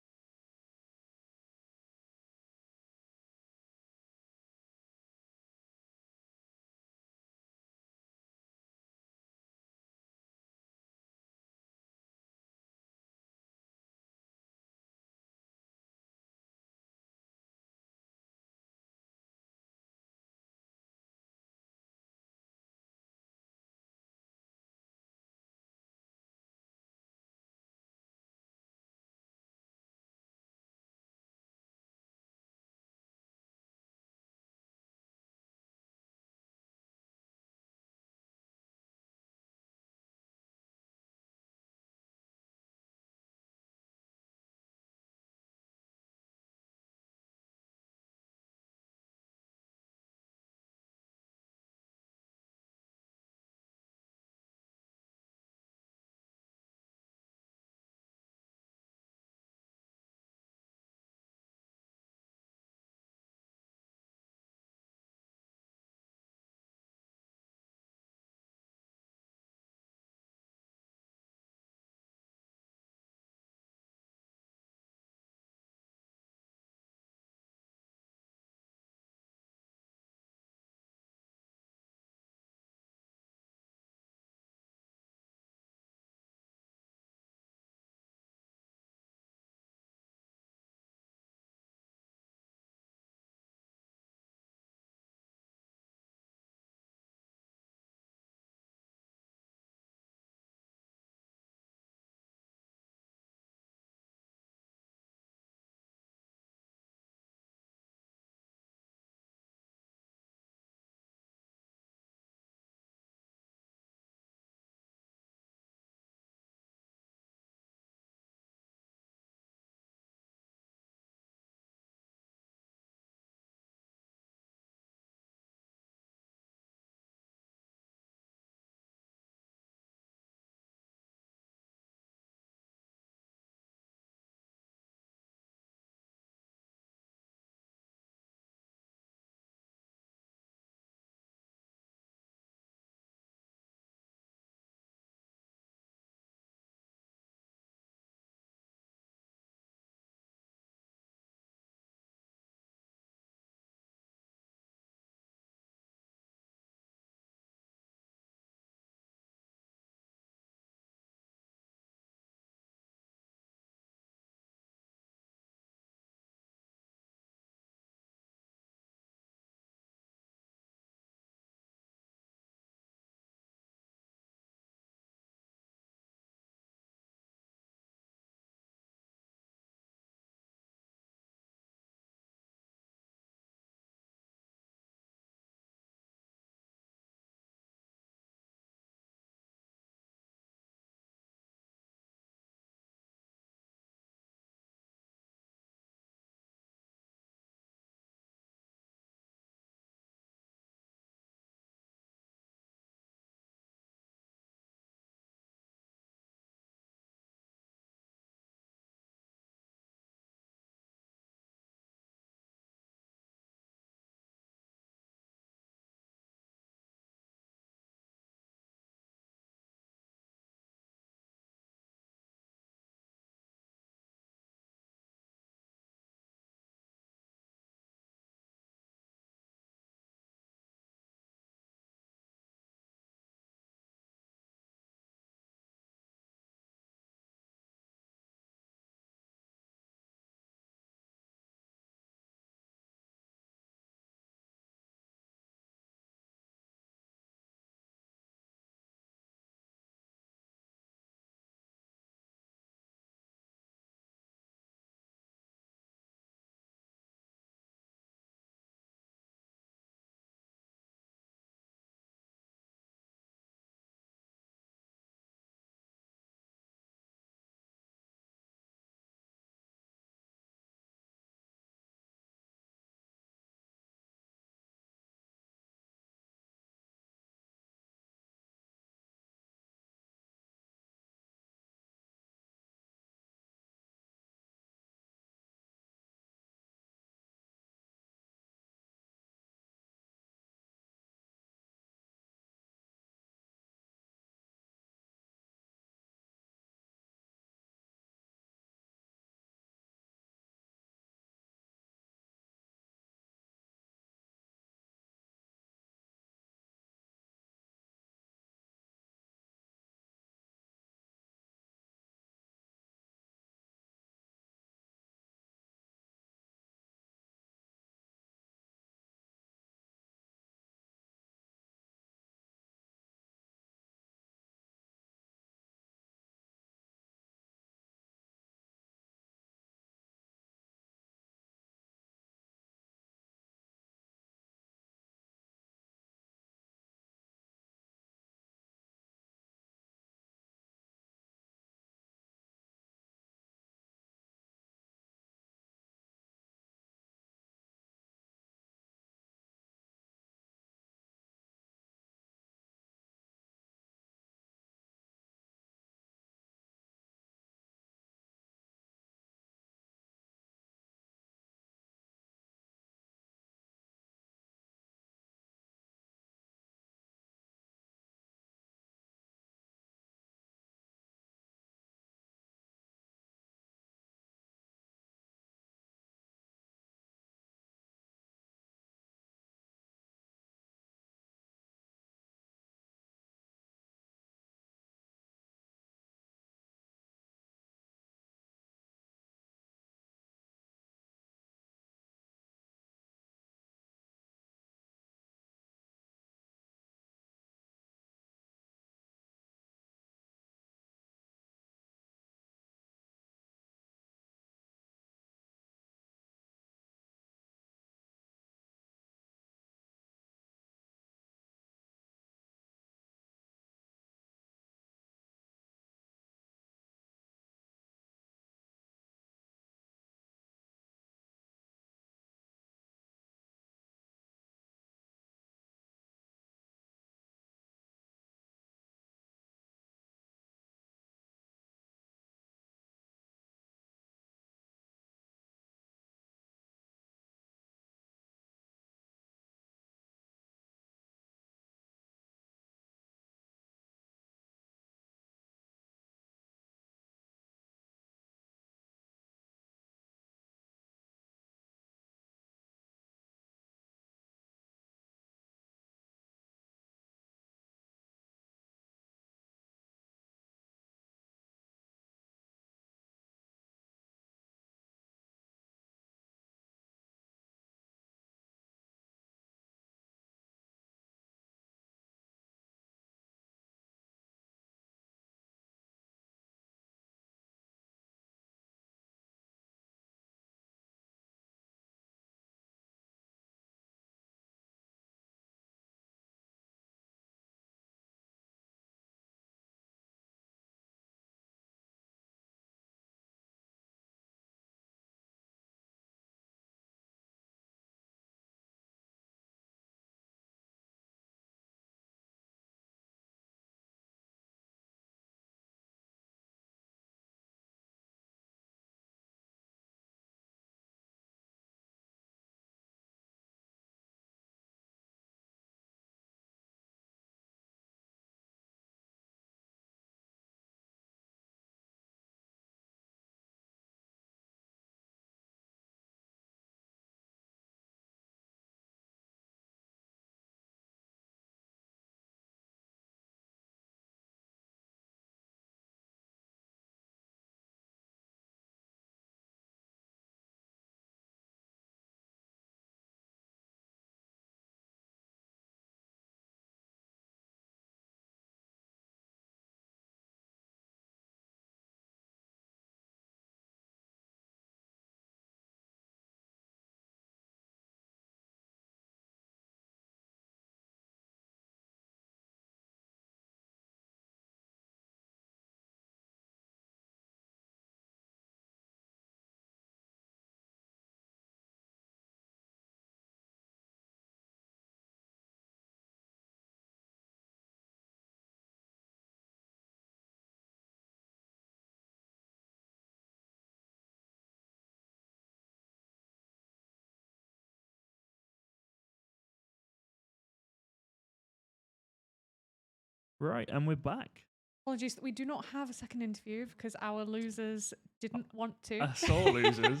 Right, and we're back. Apologies that we do not have a second interview because our losers didn't want to. Sore losers.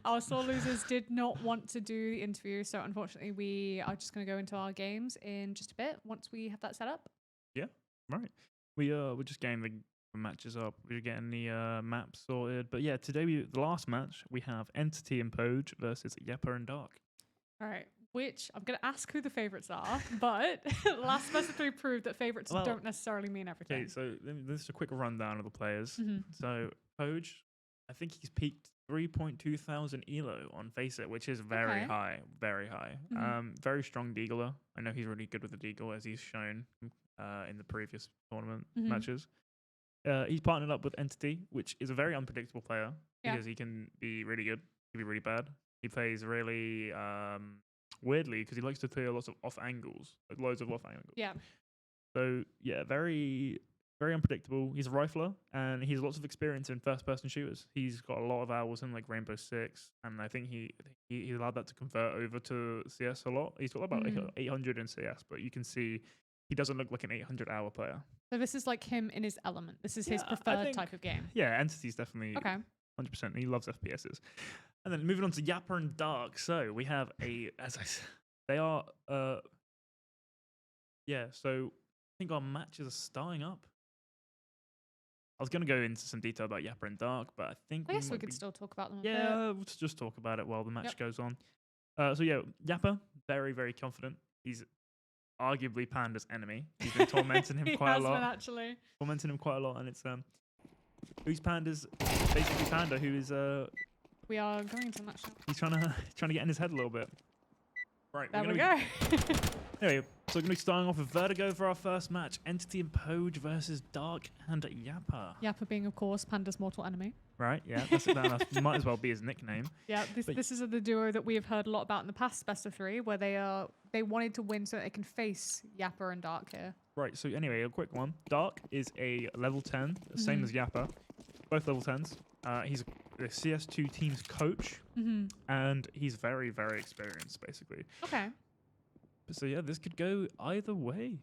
Our sore losers did not want to do the interview, so unfortunately we are just going to go into our games in just a bit once we have that set up. Yeah, right. We're just getting the matches up. We're getting the maps sorted. But yeah, today the last match we have Entity and Poge versus Yepper and Dark. All right, which I'm going to ask who the favourites are, but last Best of 3 proved that favourites don't necessarily mean everything. Okay, so this is a quick rundown of the players. Mhm. So Poge, I think he's peaked 3.2 thousand elo on Face It, which is very high, very high. Very strong deagler. I know he's really good with the deagle, as he's shown in the previous tournament matches. He's partnered up with Entity, which is a very unpredictable player because he can be really good, he can be really bad. He plays really weirdly because he likes to clear lots of off angles, like loads of off angles. Yeah. So yeah, very, very unpredictable. He's a rifler and he has lots of experience in first-person shooters. He's got a lot of hours in like Rainbow Six, and I think he allowed that to convert over to CS a lot. He's got about 800 in CS, but you can see he doesn't look like an 800-hour player. So this is like him in his element. This is his preferred type of game. Yeah, Entity's definitely 100%. He loves FPSs. And then moving on to Yapper and Dark. So we have as I said, they are, so I think our matches are starting up. I was going to go into some detail about Yapper and Dark, but I think I guess we could still talk about them. Yeah, let's just talk about it while the match goes on. So yeah, Yapper, very, very confident. He's arguably Panda's enemy. He's been tormenting him quite a lot. Been, actually. Tormenting him quite a lot, and it's who's Panda's basically Panda, who is we are going into the match now. He's trying to get in his head a little bit. Right, there we go. Anyway, so we're going to be starting off with Vertigo for our first match. Entity and Poge versus Dark and Yapper. Yapper being, of course, Panda's mortal enemy. Right, yeah, that might as well be his nickname. Yeah, this is the duo that we have heard a lot about in the past Best of 3, where they wanted to win so that they can face Yapper and Dark here. Right, so anyway, a quick one. Dark is a level 10, same as Yapper. Both level 10s. He's the CS2 team's coach, and he's very, very experienced, basically. Okay. So yeah, this could go either way.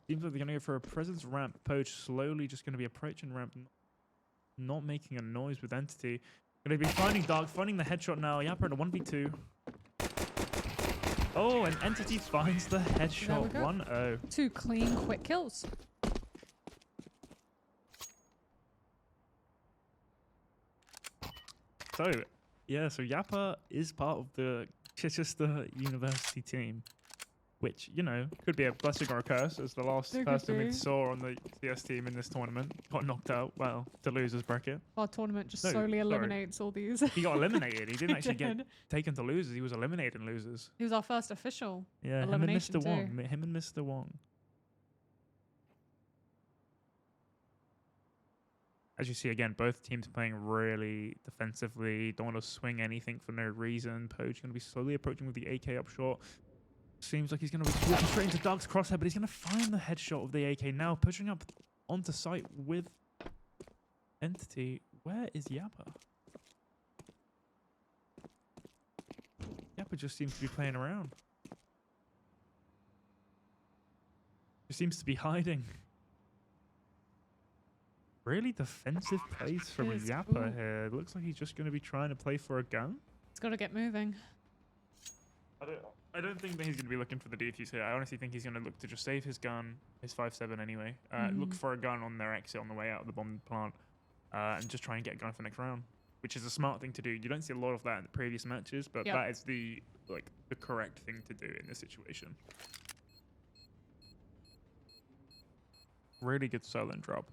Seems like they're going to go for a presence ramp. Poach slowly just going to be approaching ramp, not making a noise with Entity. Going to be finding Dark, finding the headshot now. Yapper in a 1v2. Oh, and Entity finds the headshot. 1-0. 2 clean, quick kills. So, yeah, so Yapper is part of the Chichester University team, which, you know, could be a blessing or a curse, as the last person we saw on the CS team in this tournament got knocked out, well, to losers bracket. Our tournament just slowly eliminates all these. He got eliminated. He didn't actually get taken to losers. He was eliminated in losers. He was our first official him elimination and Mr. Wong. Him and Mr. Wong. As you see, again, both teams playing really defensively. Don't want to swing anything for no reason. Poach going to be slowly approaching with the AK up short. Seems like he's going to be walking straight into Dark's crosshair, but he's going to find the headshot of the AK now, pushing up onto site with Entity. Where is Yapper? Yapper just seems to be playing around. He seems to be hiding. Really defensive plays from Yapper here. It looks like he's just going to be trying to play for a gun. He's got to get moving. I don't think that he's going to be looking for the defuse here. I honestly think he's going to look to just save his gun, his 5.7 anyway. Look for a gun on their exit on the way out of the bomb plant, and just try and get a gun for next round, which is a smart thing to do. You don't see a lot of that in the previous matches, but that is the correct thing to do in this situation. Really good silent drop.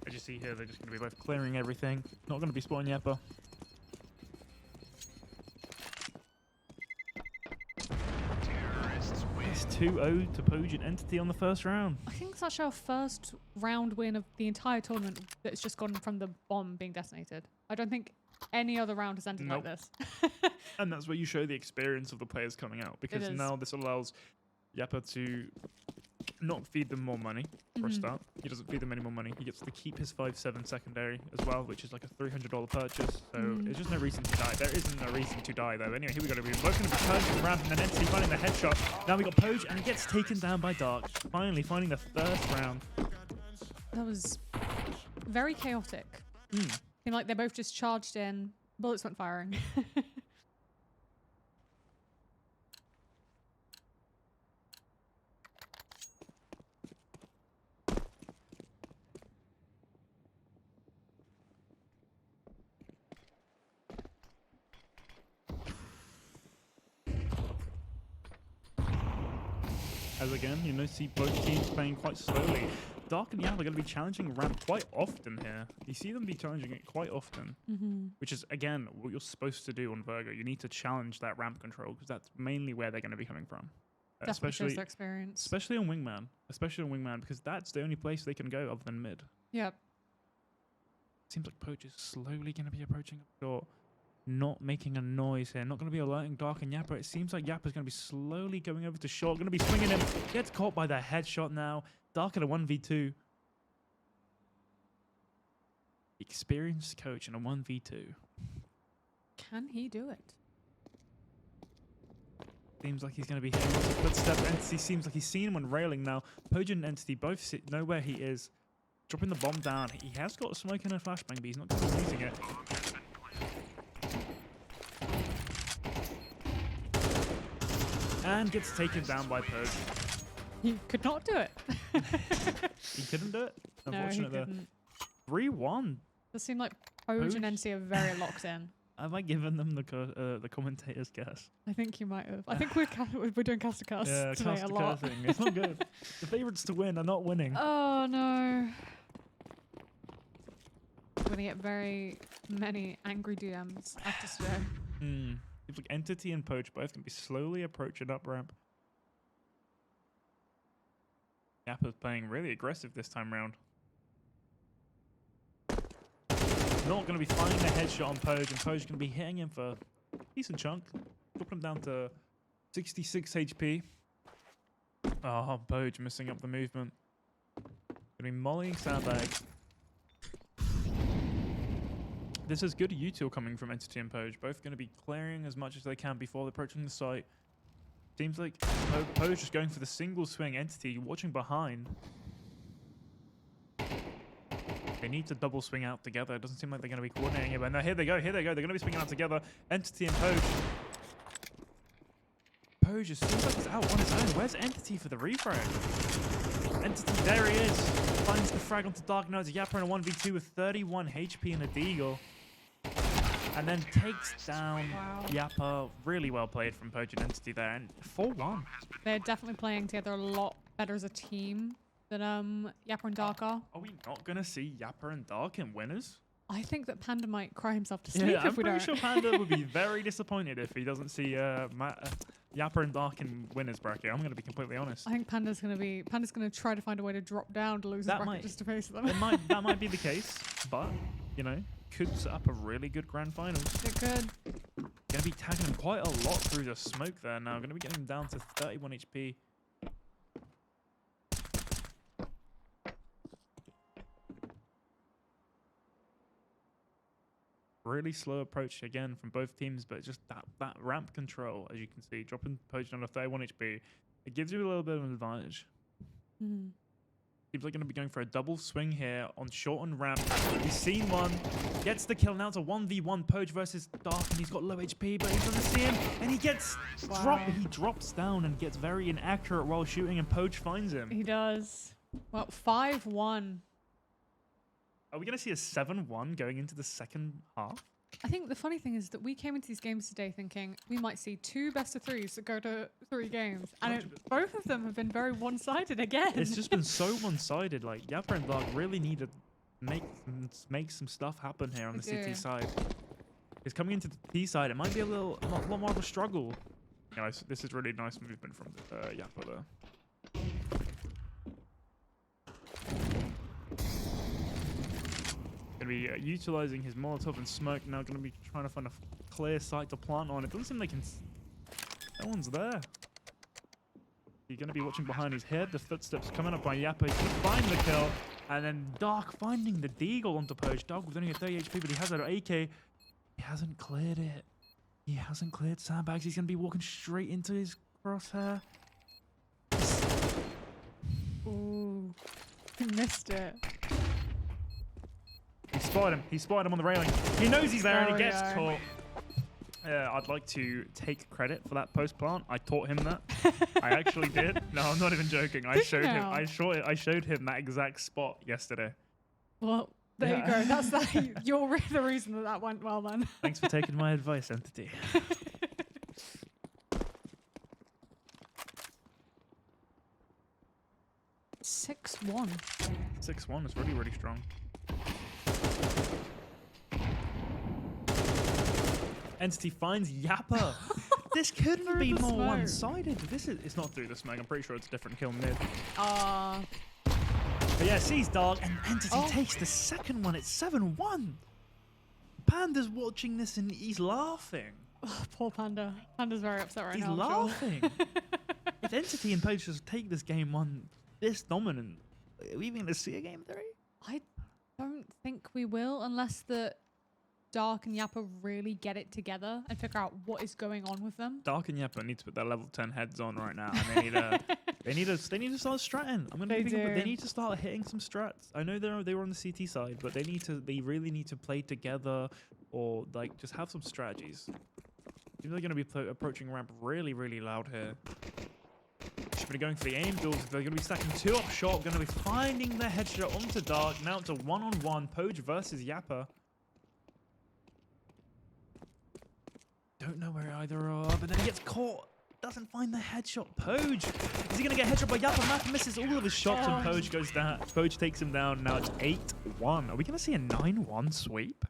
As you see here, they're just going to be both clearing everything. Not going to be spawning Yapper. It's 2-0 to Poge and Entity on the first round. I think that's actually our first round win of the entire tournament that's just gone from the bomb being detonated. I don't think any other round has ended like this. And that's where you show the experience of the players coming out, because now this allows Yapper to not feed them more money for a Mhm. start. He doesn't feed them any more money. He gets to keep his 5/7 secondary as well, which is like a $300 purchase. So there's just no reason to die. There isn't a reason to die though. Anyway, here we go. We're both going to be charging the ramp and then Entity finding the headshot. Now we got Poge and he gets taken down by Dark. Finally finding the first round. That was very chaotic. Seemed like they both just charged in. Bullets went firing. As again, see both teams playing quite slowly. Dark and Yap are going to be challenging ramp quite often here. You see them be challenging it quite often, which is, again, what you're supposed to do on Virgo. You need to challenge that ramp control because that's mainly where they're going to be coming from. Definitely shows their experience. Especially on Wingman. Because that's the only place they can go other than mid. Yep. Seems like Poach is slowly going to be approaching up short. Not making a noise here. Not going to be alerting Dark and Yappa. It seems like Yappa's going to be slowly going over to short. Going to be swinging him. Gets caught by the headshot now. Dark in a 1v2. Experienced coach in a 1v2. Can he do it? Seems like he's going to be hitting lots of footsteps. Entity seems like he's seen him on railing now. Poach and Entity both know where he is. Dropping the bomb down. He has got a smoke and a flashbang, but he's not going to be using it. And gets taken down by Poach. He could not do it. He couldn't do it? No, he Unfortunate there. couldn't. 3-1. Does seem like Poge and NC are very locked in. Have I given them the commentator's guess? I think you might have. I think we're doing caster cast Yeah, today a lot. casting. It's not good. The favourites to win are not winning. Oh no. We're gonna get very many angry DMs after today. Seems like Entity and Poach both going to be slowly approaching up ramp. Yappa's playing really aggressive this time round. Not going to be finding a headshot on Poach, and Poach going to be hitting him for a decent chunk. Dropping him down to 66 HP. Oh, Poach missing up the movement. Going to be mollying sandbags. This is good util coming from Entity and Poach. Both going to be clearing as much as they can before approaching the site. Seems like Poach just going for the single swing. Entity watching behind. They need to double swing out together. It doesn't seem like they're going to be coordinating it. But no, here they go. They're going to be swinging out together. Entity and Poach. Poach just seems like he's out on his own. Where's Entity for the refrag? Entity, there he is. Finds the frag onto Dark Nodes. Yappa in a 1v2 with 31 HP and a deagle. And then takes down Yappa. Really well played from Poach and Entity there. And 4-1. They're definitely playing together a lot better as a team than Yappa and Dark are. Are we not going to see Yappa and Dark in winners? I think that Panda might cry himself to sleep Yeah, I'm if we pretty don't. sure Panda would be very disappointed if he doesn't see Yappa and Dark in winners bracket. I'm going to be completely honest. I think Panda's gonna try to find a way to drop down to lose his That bracket might- just to face them. That might be the case, but you know, could set up a really good grand finals. It could. Going to be tagging him quite a lot through the smoke there now. Going to be getting him down to 31 HP. Really slow approach again from both teams, but just that ramp control, as you can see, dropping Poach down to 31 HP, it gives you a little bit of an advantage. Seems like going to be going for a double swing here on short and ramp. He's seen one, gets the kill. Now it's a 1v1 Poach versus Dark, and he's got low HP, but he's going to see him, and he gets dropped. He drops down and gets very inaccurate while shooting, and Poach finds him. He does. Well, 5-1. Are we going to see a 7-1 going into the second half? I think the funny thing is that we came into these games today thinking we might see 2 best-of-3s that go to 3 games, and both of them have been very one-sided again. It's just been so one-sided. Like, Yappa and Dark really need to make some stuff happen here on the CT side. Because coming into the T side, it might be a lot more of a struggle. You know, this is really nice movement from Yappa there. Going to be utilizing his Molotov and smoke now. Going to be trying to find a clear site to plant on. It doesn't seem like no one's there. You're going to be watching behind. He's heard the footsteps coming up by Yappa. He's going to find the kill. And then Dark finding the deagle onto Poach. Dark with only a 30 HP, but he has an AK. He hasn't cleared it. He hasn't cleared sandbags. He's going to be walking straight into his crosshair. Ooh, he missed it. He spotted him. He spotted him on the railing. He knows he's there and he gets yeah. caught. I'd like to take credit for that post plant. I taught him that. I actually did. No, I'm not even joking. I showed him. I showed him that exact spot yesterday. Well, there you go. That's that. You're the reason that went well then. Thanks for taking my advice, Entity. 6-1. 6-1 is really, really strong. Entity finds Yappa. This couldn't Through be the more smoke. one-sided. It's not through the smoke. I'm pretty sure it's a different kill mid. Ah. But yeah, sees Dark and Entity Oh. takes the second one. It's 7-1. Panda's watching this and he's laughing. Oh, poor Panda. Panda's very upset right He's now. laughing. If Entity and Poachers take this game one this dominant, are we even going to see a game 3? I don't think we will unless the Dark and Yappa really get it together and figure out what is going on with them. Dark and Yappa need to put their level 10 heads on right now, and they need to start stratting. They need to start hitting some strats. I know they were on the CT side, but they really need to play together or like just have some strategies. They're going to be approaching ramp really, really loud here. Should be going for the aim duels. They're going to be stacking 2 up short. Going to be finding the headshot onto Dark. Now it's a 1-on-1 Poach versus Yappa. Don't know where either are, but then he gets caught. Doesn't find the headshot. Poach. Is he going to get headshot by Yappa? Map misses all of his shots and Poach goes down. Poach takes him down. Now it's 8-1. Are we going to see a 9-1 sweep?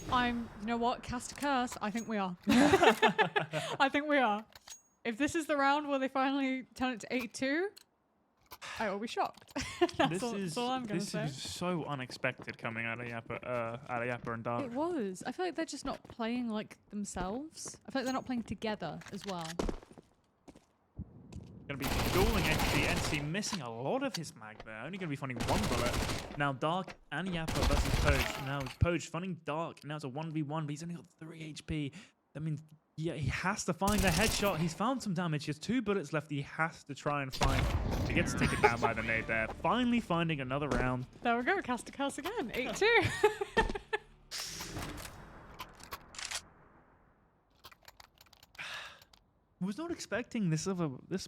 You know what? Cast a curse. I think we are. I think we are. If this is the round where they finally turn it to 8-2, I will be shocked. That's all I'm going to say. This is so unexpected coming out of Yappa and Dark. It was. I feel like they're just not playing like themselves. I feel like they're not playing together as well. Going to be dueling Entity missing a lot of his mag there. Only going to be finding 1 bullet. Now Dark and Yappa versus Poach. Now Poach finding Dark. Now it's a 1v1, but he's only got 3 HP. That means, yeah, he has to find the headshot. He's found some damage. He has 2 bullets left. He has to try and find. He gets taken down by the nade there. Finally finding another round. There we go. Cast a curse again. 8-2. Was not expecting this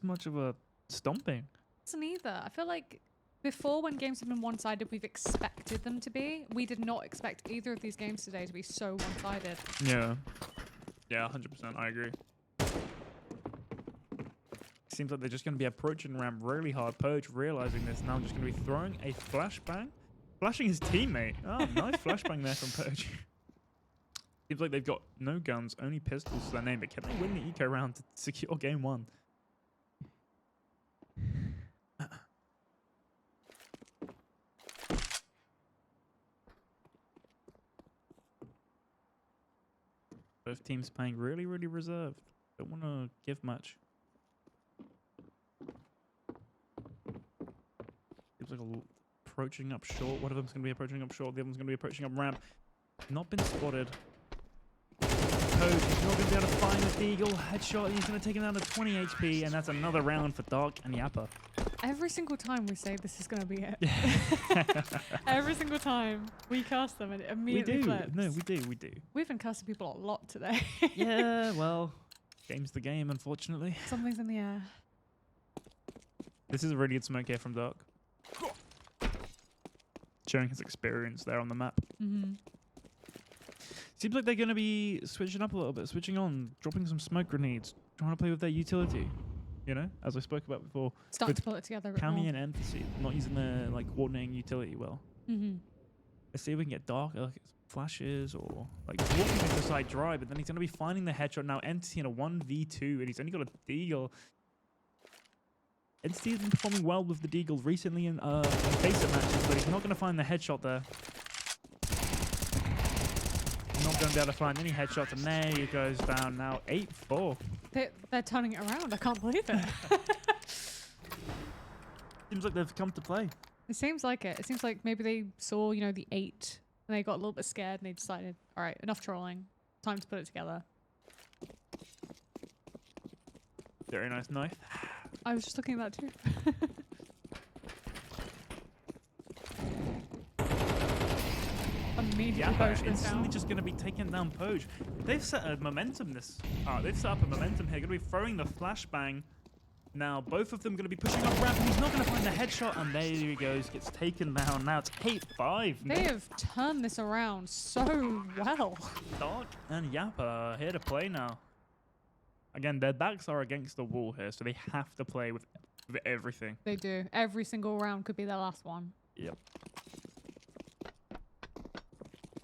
much of a stomping. Wasn't either. I feel like before, when games have been one-sided, we've expected them to be. We did not expect either of these games today to be so one-sided. Yeah. Yeah, 100%. I agree. Seems like they're just going to be approaching ramp really hard. Poach realizing this now, just going to be throwing a flashbang. Flashing his teammate. Oh, nice flashbang there from Poach. Seems like they've got no guns, only pistols to their name, but can they win the eco round to secure game 1? Both teams playing really, really reserved. Don't want to give much. Seems like approaching up short. One of them's going to be approaching up short. The other one's going to be approaching up ramp. Not been spotted. Poach is not going to be able to find the deagle. Headshot. He's going to take him down to 20 HP, and that's another round for Dark and Yappa. Every single time we say this is going to be it. Every single time we cast them and it immediately flips. No, we do. We've been casting people a lot today. Yeah, well, game's the game, unfortunately. Something's in the air. This is a really good smoke here from Dark. Showing his experience there on the map. Mm-hmm. Seems like they're going to be switching up a little bit, switching on, dropping some smoke grenades, trying to play with their utility. You know, as I spoke about before. Starting to pull it together a bit Cami more. and Empathy, not using their like coordinating utility well. Mm-hmm. Let's see if we can get Dark like flashes or like walking into side drive, but then he's going to be finding the headshot now. Entity in a 1v2, and he's only got a deagle. Entity has been performing well with the deagle recently in basic matches, but he's not going to find the headshot there. Not going to be able to find any headshots, and there he goes down now. 8-4. They're turning it around. I can't believe it. Seems like they've come to play. It seems like it. It seems like maybe they saw, you know, the 8 and they got a little bit scared and they decided, all right, enough trolling. Time to put it together. Very nice knife. I was just looking at that too. Immediately Yeah, Poach goes instantly down. just going to be taking down Poach. They've set a momentum they've set up a momentum here. Going to be throwing the flashbang. Now, both of them going to be pushing up ramp, and he's not going to find the headshot, and there he goes, gets taken down. Now it's 8-5. They have turned this around so well. Dark and Yappa are here to play now. Again, their backs are against the wall here, so they have to play with everything. They do. Every single round could be their last one. Yep.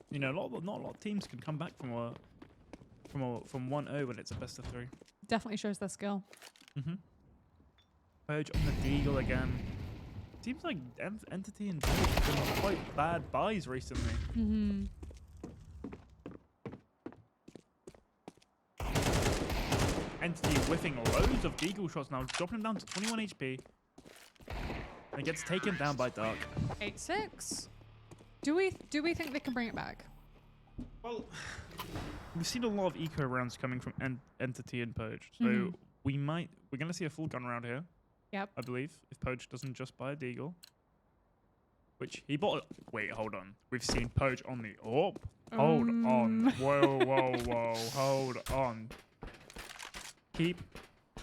You know, not a lot of teams can come back from 1-0 when it's a best of 3. Definitely shows their skill. Mm-hmm. Purge on the Deagle again. Seems like Entity and Purge have been quite bad buys recently. Mm-hmm. Entity whiffing loads of Deagle shots now, dropping him down to 21 HP. And gets taken down by Dark. 8-6. Do we think they can bring it back? Well, we've seen a lot of eco rounds coming from Entity and Purge, so we're gonna see a full gun round here. Yep. I believe, if Poach doesn't just buy a Deagle. Which he bought. Wait, hold on. We've seen Poach on the AWP. Hold on. Whoa. Hold on. Keep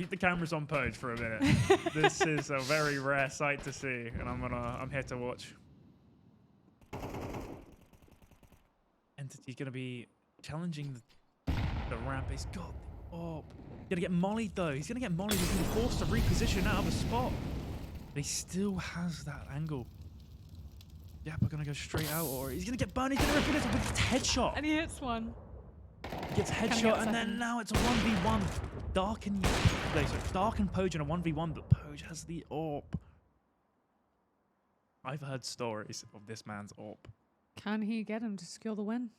the cameras on Poach for a minute. This is a very rare sight to see, and I'm here to watch. Entity's gonna be challenging the ramp. He's got the AWP. Gonna get mollied though. He's gonna get mollied. He's gonna be forced to reposition out of a spot. But he still has that angle. Yappa gonna go straight out, or he's gonna get burned. He's gonna rip it with his headshot. And he hits one. He gets headshot, and then now it's a 1v1. Dark and Poach in a 1v1, but Poach has the AWP. I've heard stories of this man's AWP. Can he get him to secure the win?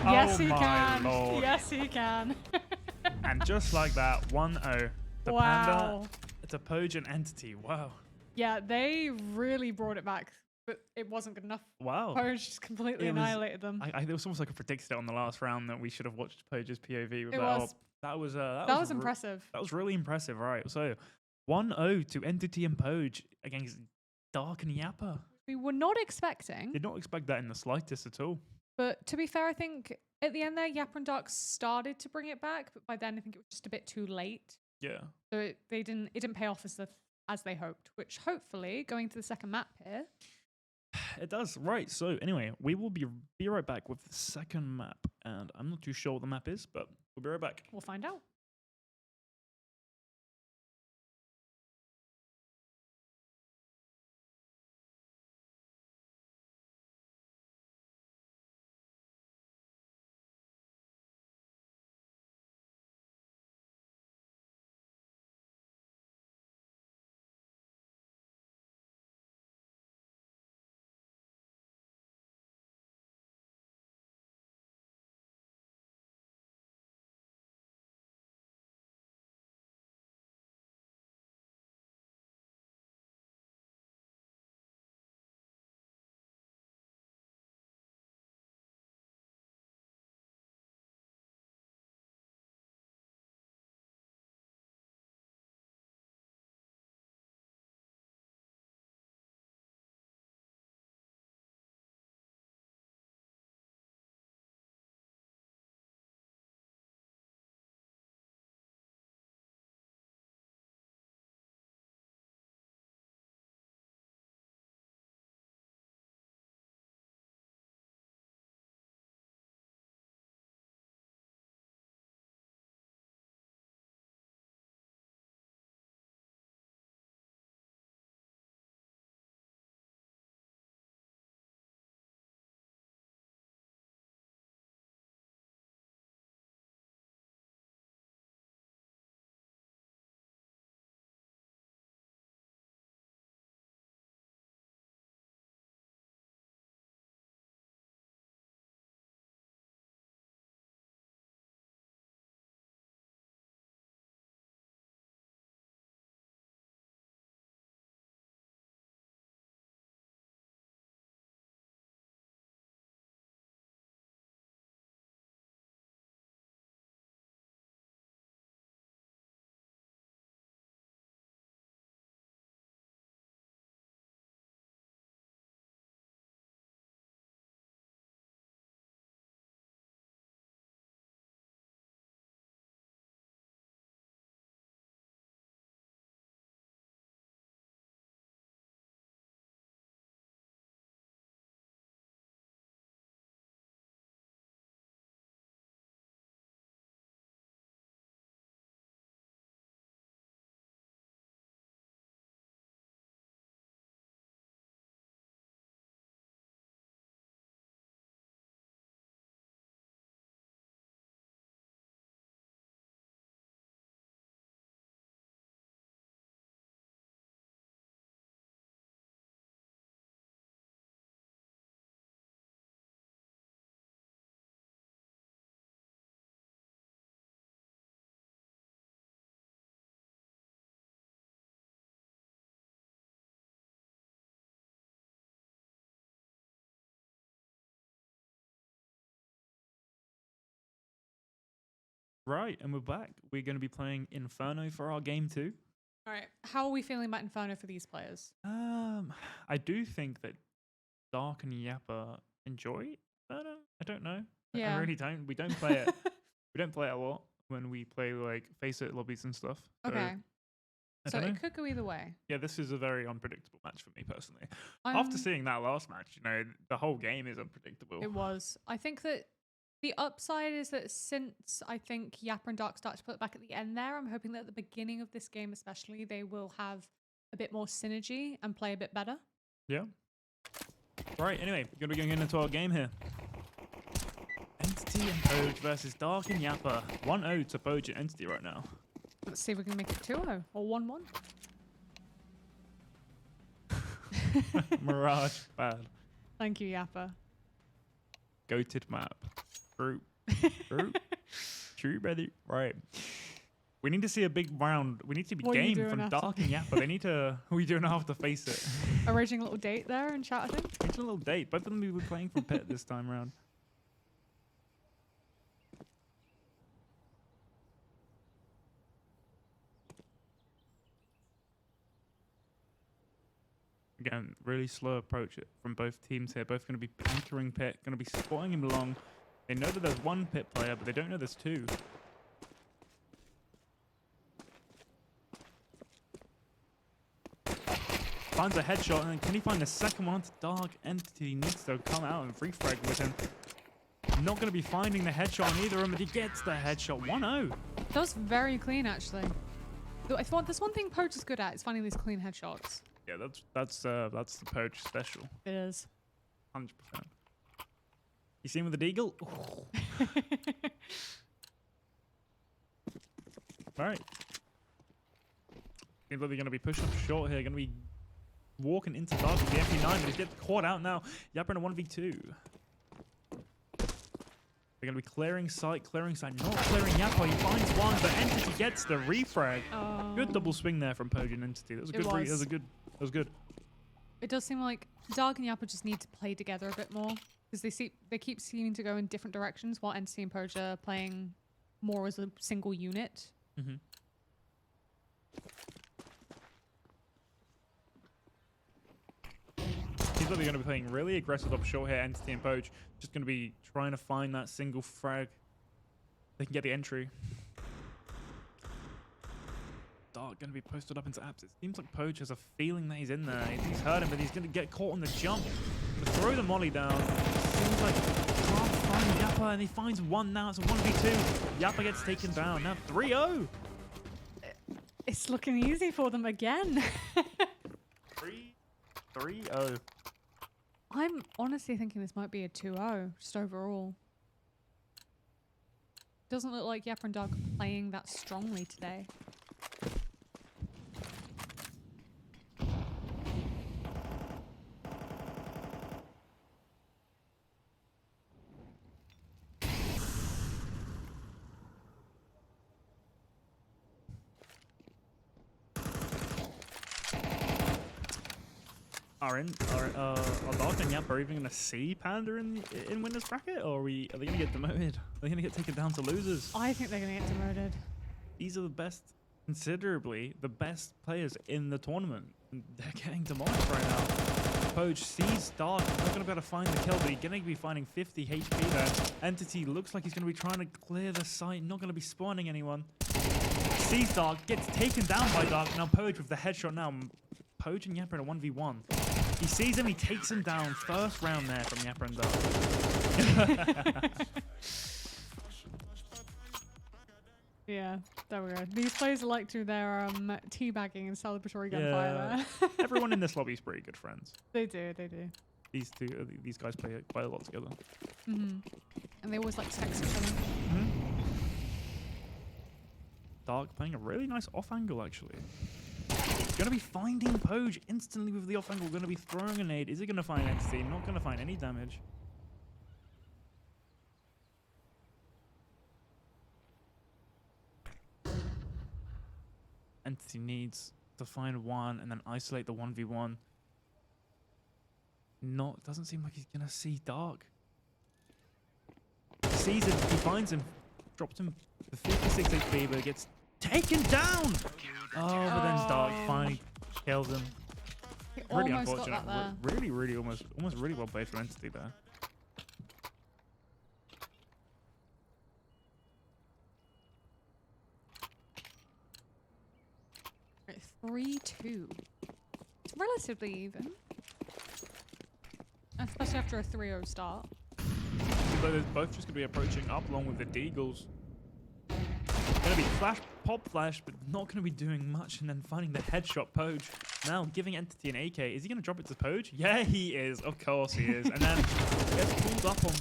Yes, he my can. Lord. Yes, he can. And just like that, 1-0. The Wow. Panda, it's a Poach and Entity. Wow. Yeah, they really brought it back, but it wasn't good enough. Wow. Poach just completely It was- annihilated them. It was almost like I predicted it on the last round that we should have watched Poach's POV with It that was. AWP. That was That was impressive. That was really impressive, right? So 1-0 to Entity and Poach against Dark and Yappa. We were not expecting, Did not expect that in the slightest at all. but to be fair, I think at the end there, Yappa and Dark started to bring it back, but by then I think it was just a bit too late. Yeah. So it didn't pay off as they hoped, which hopefully going to the second map here. It does. Right. So anyway, we will be right back with the second map, and I'm not too sure what the map is, but we'll be right back. We'll find out. Right, and we're back. We're going to be playing Inferno for our game 2. All right. How are we feeling about Inferno for these players? I do think that Dark and Yappa enjoy Inferno. I don't know. Yeah. I really don't. We don't play it. We don't play it a lot when we play like Face It lobbies and stuff. So, Okay. I So don't know. it could go either way. Yeah, this is a very unpredictable match for me personally. After seeing that last match, you know, the whole game is unpredictable. It was. I think that the upside is that since I think Yapper and Dark start to put back at the end there, I'm hoping that at the beginning of this game especially, they will have a bit more synergy and play a bit better. Yeah. Right, anyway, we're going to be going into our game here. Entity and Poge versus Dark and Yappa. 1-0 to Poge and Entity right now. Let's see if we can make it 2-0 or 1-1. Mirage, bad. Thank you, Yappa. Goated map. True. True, brother. Right. We need to see a big round. We need to be What are you game doing from after? Dark and Yappa. They need to... What are we doing after Face It? Arranging a little date there in chat, I think. It's a little date. Both of them will be playing from Pit this time around. Again, really slow approach from both teams here. Both going to be entering Pit, going to be spotting him along. They know that there's one Pit player, but they don't know there's two. Finds a headshot, and then can he find the second one onto Dark? Entity needs to come out and free frag with him. Not going to be finding the headshot on either of them, but he gets the headshot. 1-0. That was very clean, actually. I thought there's one thing Poach is good at, is finding these clean headshots. Yeah, that's the Poach special. It is. 100%. You see him with the deagle? All right. Seems like they're going to be pushing up short here. Going to be walking into Dark with the MP9, but he gets caught out now. Yappa in a 1v2. They're going to be clearing sight, not clearing Yappa. He finds one, but Entity gets the refrag. Good double swing there from Poge and Entity. That was a good. That was good. It does seem like Dark and Yappa just need to play together a bit more because they keep seeming to go in different directions while Entity and Poge are playing more as a single unit. Mm-hmm. Seems like they're going to be playing really aggressive up short here. Entity and Poach just going to be trying to find that single frag. They can get the entry. Dark going to be posted up into apps. It seems like Poach has a feeling that he's in there. He's heard him, but he's going to get caught on the jump. Going to throw the molly down. Seems like can't find Yappa, and he finds one now. It's a 1v2. Yappa gets taken down. Now 3-0. It's looking easy for them again. 3-0. I'm honestly thinking this might be a 2-0 just overall. Doesn't look like Yappa and Dark are playing that strongly today. Are Dark and Yappa even going to see Panda in winners bracket, or are they going to get demoted? Are they going to get taken down to losers? I think they're going to get demoted. These are the best, considerably the best players in the tournament. And they're getting demolished right now. Poach sees Dark. He's not going to be able to find the kill, but he's going to be finding 50 HP there. Entity looks like he's going to be trying to clear the site, not going to be spawning anyone. Sees Dark, gets taken down by Dark. Now Poach with the headshot now. Poach and Yappa in a 1v1. He sees him, he takes him down. First round there from Yappa and Dark. Yeah, there we go. These players like to their teabagging and celebratory gunfire there. Everyone in this lobby is pretty good friends. They do. These guys play quite a lot together. Mm-hmm. And they always like to text each other. Mm-hmm. Dark playing a really nice off angle actually. Going to be finding Poge instantly with the off angle. Going to be throwing a nade. Is he going to find Entity? Not going to find any damage. Entity needs to find one and then isolate the 1v1. Doesn't seem like he's going to see Dark. Sees him. He finds him. drops him for 56 HP, but gets taken down. Oh, but then Dark finally kills him. He Really almost got unfortunate. that there. Really, almost really well played from Entity there. Right, 3-2. It's relatively even. Especially after a 3-0 start. So they're both just going to be approaching up along with the Deagles. Going to be flash, pop flash, but not going to be doing much. And then finding the headshot Poge. Now giving Entity an AK. Is he going to drop it to Poge? Yeah, he is. Of course he is. And then gets pulled up on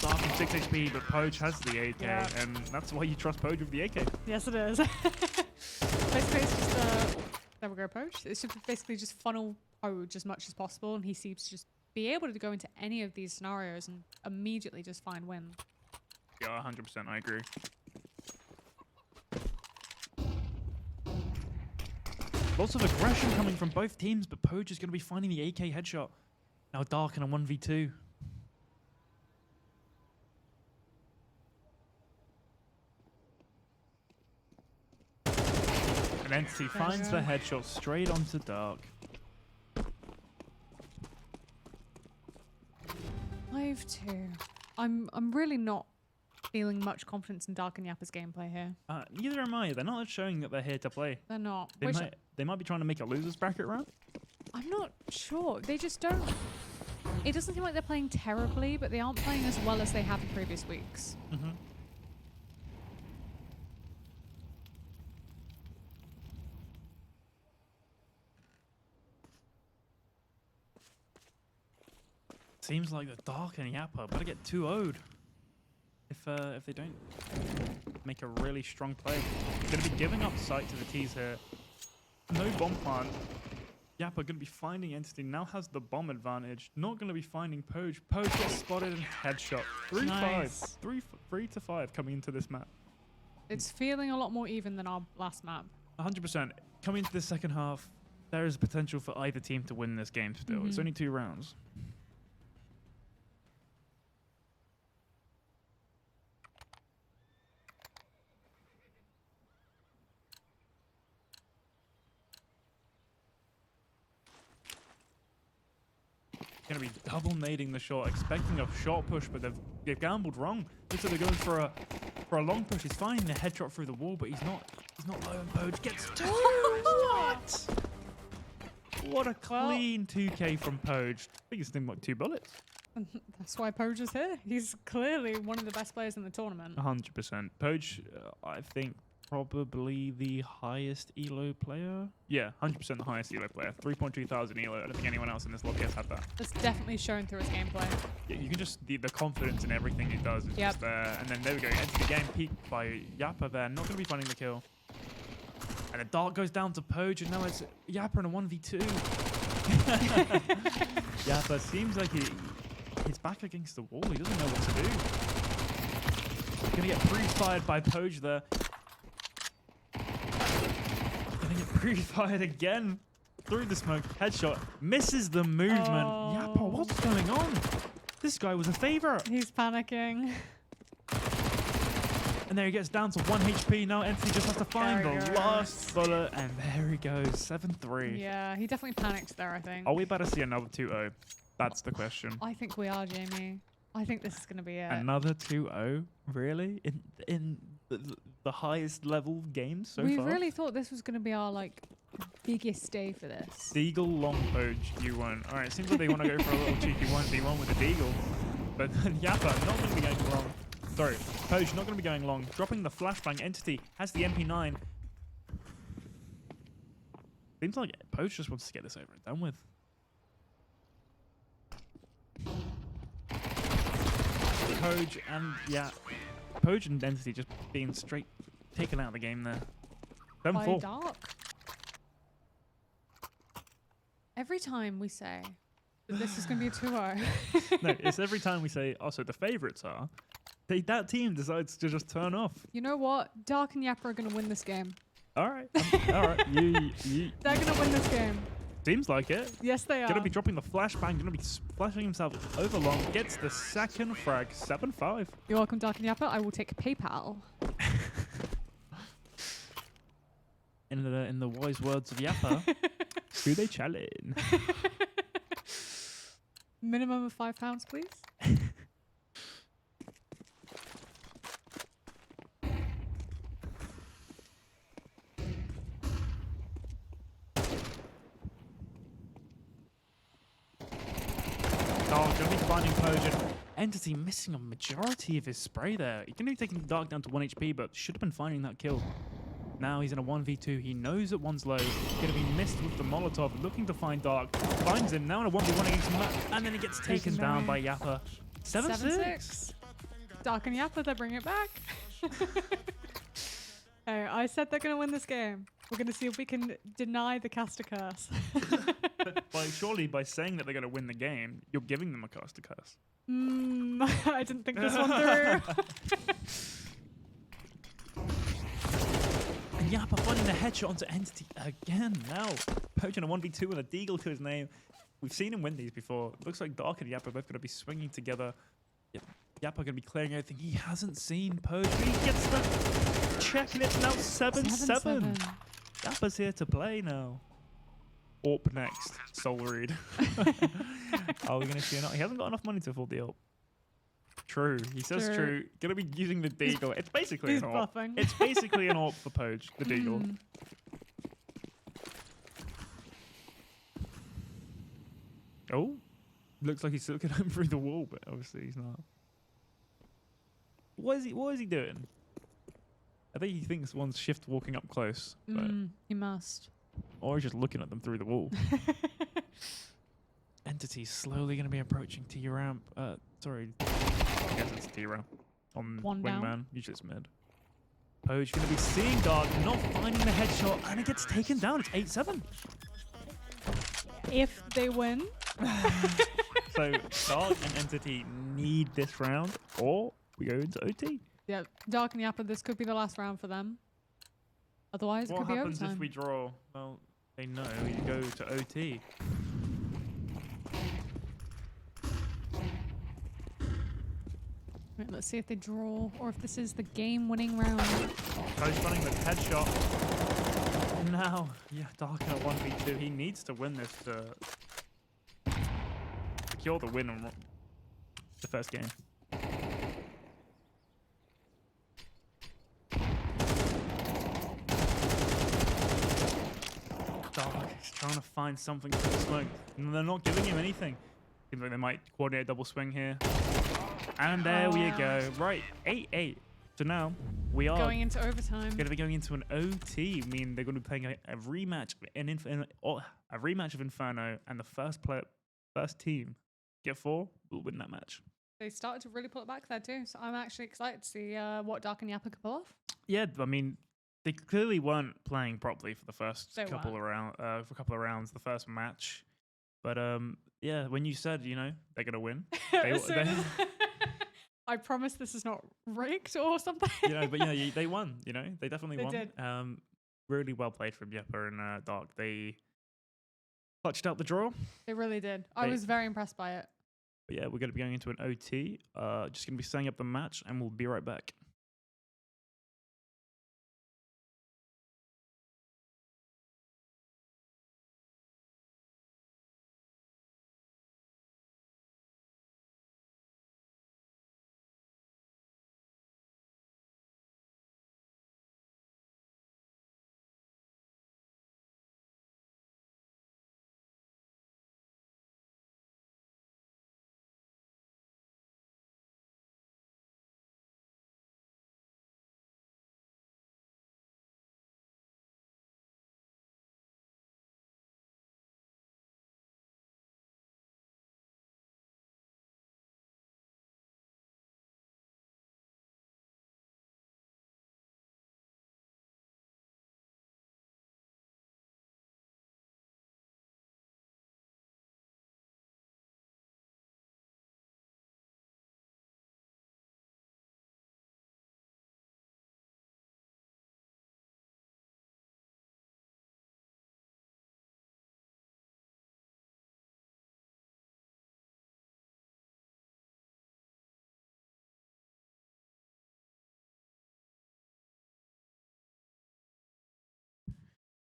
Dark on 6 HP, but Poge has the AK. Yeah. And that's why you trust Poge with the AK. Yes, it is. Basically, it's just there we go, Poge. It's just basically just funnel Poge as much as possible, and he seems to just be able to go into any of these scenarios and immediately just find win. Yeah, 100%. I agree. Lots of aggression coming from both teams, but Poge is going to be finding the AK headshot. Now Dark in a 1v2. And Entity finds the headshot straight onto Dark. 5-2. I'm really not feeling much confidence in Dark and Yappa's gameplay here. Neither am I. They're not showing that they're here to play. They're not. They might be trying to make a losers bracket run. I'm not sure. They just don't. It doesn't seem like they're playing terribly, but they aren't playing as well as they have in previous weeks. Mm-hmm. Seems like the Dark and Yappa better get 2-0'd if they don't make a really strong play. Going to be giving up sight to the T's here. No bomb plant. Yappa going to be finding Entity. Now has the bomb advantage. Not going to be finding Poge. Poge gets spotted and headshot. 3-5. Nice. 3-5 coming into this map. It's feeling a lot more even than our last map. 100%. Coming into the second half, there is potential for either team to win this game still. It's only 2 rounds. Going to be double nading the shot, expecting a short push, but they've gambled wrong. Looks like they're going for a long push. He's finding the headshot through the wall, but he's not low, and Poge gets 2. What? What a clean 2K from Poge. Biggest thing, like 2 bullets. That's why Poge is here. He's clearly one of the best players in the tournament. 100%. Poge, I think, probably the highest elo player. Yeah, 100% the highest elo player. 3.2 thousand elo. I don't think anyone else in this lobby has had that. That's definitely shown through his gameplay. Yeah, you can just the confidence in everything he does is just there. And then there we go. Enter the game peaked by Yappa there. Not going to be finding the kill. And the dart goes down to Poge, and now it's Yappa in a 1v2. Yappa seems like he's back against the wall. He doesn't know what to do. Gonna get pre-fired by Poge there. Gonna get pre-fired again through the smoke. Headshot misses the movement. Yappa, what's going on? This guy was a favorite. He's panicking. And there he gets down to 1 HP. Now Entity just has to find There he the goes. last bullet. And there he goes. 7-3. Yeah, he definitely panicked there, I think. Are we about to see another 2-0? That's the question. I think we are, Jamie. I think this is going to be it. Another 2-0? Really? In the highest level games so we far? really thought this was going to be our, like, biggest day for this. Deagle long Poge, you won. Alright, seems like they want to go for a little cheeky 1v1 with the Deagle. But Yappa not going to be going long. Sorry, Poge not going to be going long. Dropping the flashbang. Entity has the MP9. Seems like Poge just wants to get this over and done with. Poge and Entity just being straight taken out of the game there. By 7-4. Dark. Every time we say that this is going to be a 2-0. No, it's every time we say, oh, so the favourites are, that team decides to just turn off. You know what? Dark and Yappa are going to win this game. All right. All right. They're going to win this game. Seems like it. Yes, they are. Gonna be dropping the flashbang. Gonna be splashing himself over long. Gets the second frag. 7-5. You're welcome, Dark and Yappa. I will take PayPal. in the wise words of Yappa, who they challenge? Minimum of £5, please. Dark going to be finding Potion. Entity missing a majority of his spray there. He's going to be taking Dark down to 1 HP, but should have been finding that kill. Now he's in a 1v2. He knows that one's low. Going to be missed with the Molotov. Looking to find Dark. Finds him. Now in a 1v1 against Matt. And then he gets taken down by Yappa. 7-6. Dark and Yappa, they bring it back. Hey, I said they're going to win this game. We're going to see if we can deny the caster curse. Surely by saying that they're going to win the game, you're giving them a caster curse. I didn't think this one through. And Yappa finding the headshot onto Entity again. Now, Poach in a 1v2 with a deagle to his name. We've seen him win these before. Looks like Dark and Yappa both going to be swinging together. Yappa going to be clearing everything. He hasn't seen Poach. He gets the check, and it's now 7-7. Yappa's here to play now. AWP next. Soul Read. Are we going to see or not? He hasn't got enough money to afford the AWP. True. He says true. Going to be using the deagle. It's basically an AWP. Buffing. It's basically an AWP for Poach, the deagle. Oh. Looks like he's looking at him through the wall, but obviously he's not. What is he doing? I think he thinks one's shift walking up close. But He must. or he's just looking at them through the wall. Entity's slowly going to be approaching T-ramp. Sorry. I guess it's T-ramp. On One Wingman. down. Usually it's mid. Poach going to be seeing Dark, not finding the headshot, and it gets taken down. It's 8-7. If they win. So Dark and Entity need this round, or we go into OT. Yeah, Dark and Yappa, this could be the last round for them. Otherwise, it What could be happens overtime. if we draw? Well, they know we go to OT. Right, let's see if they draw or if this is the game-winning round. Poach running the headshot. Now, yeah, Dark in a 1v2. He needs to win this to secure the win on the first game. Dark is trying to find something through the smoke. And they're not giving him anything. Seems like they might coordinate a double swing here. And there we go. Right, 8-8. So now we are Going into overtime. going to be going into an OT. I mean, they're going to be playing a rematch a rematch of Inferno, and the first team get 4 will win that match. They started to really pull it back there too, so I'm actually excited to see what Dark and Yappa can pull off. Yeah, I mean, they clearly weren't playing properly for the first They couple of rounds, the first match. But yeah, when you said, they're going to win, As soon as- I promise this is not rigged or something. they won, they definitely They won. did. Really well played from Yappa and Dark. They clutched out the draw. They really did. I was very impressed by it. But yeah, we're going to be going into an OT. Just going to be setting up the match, and we'll be right back.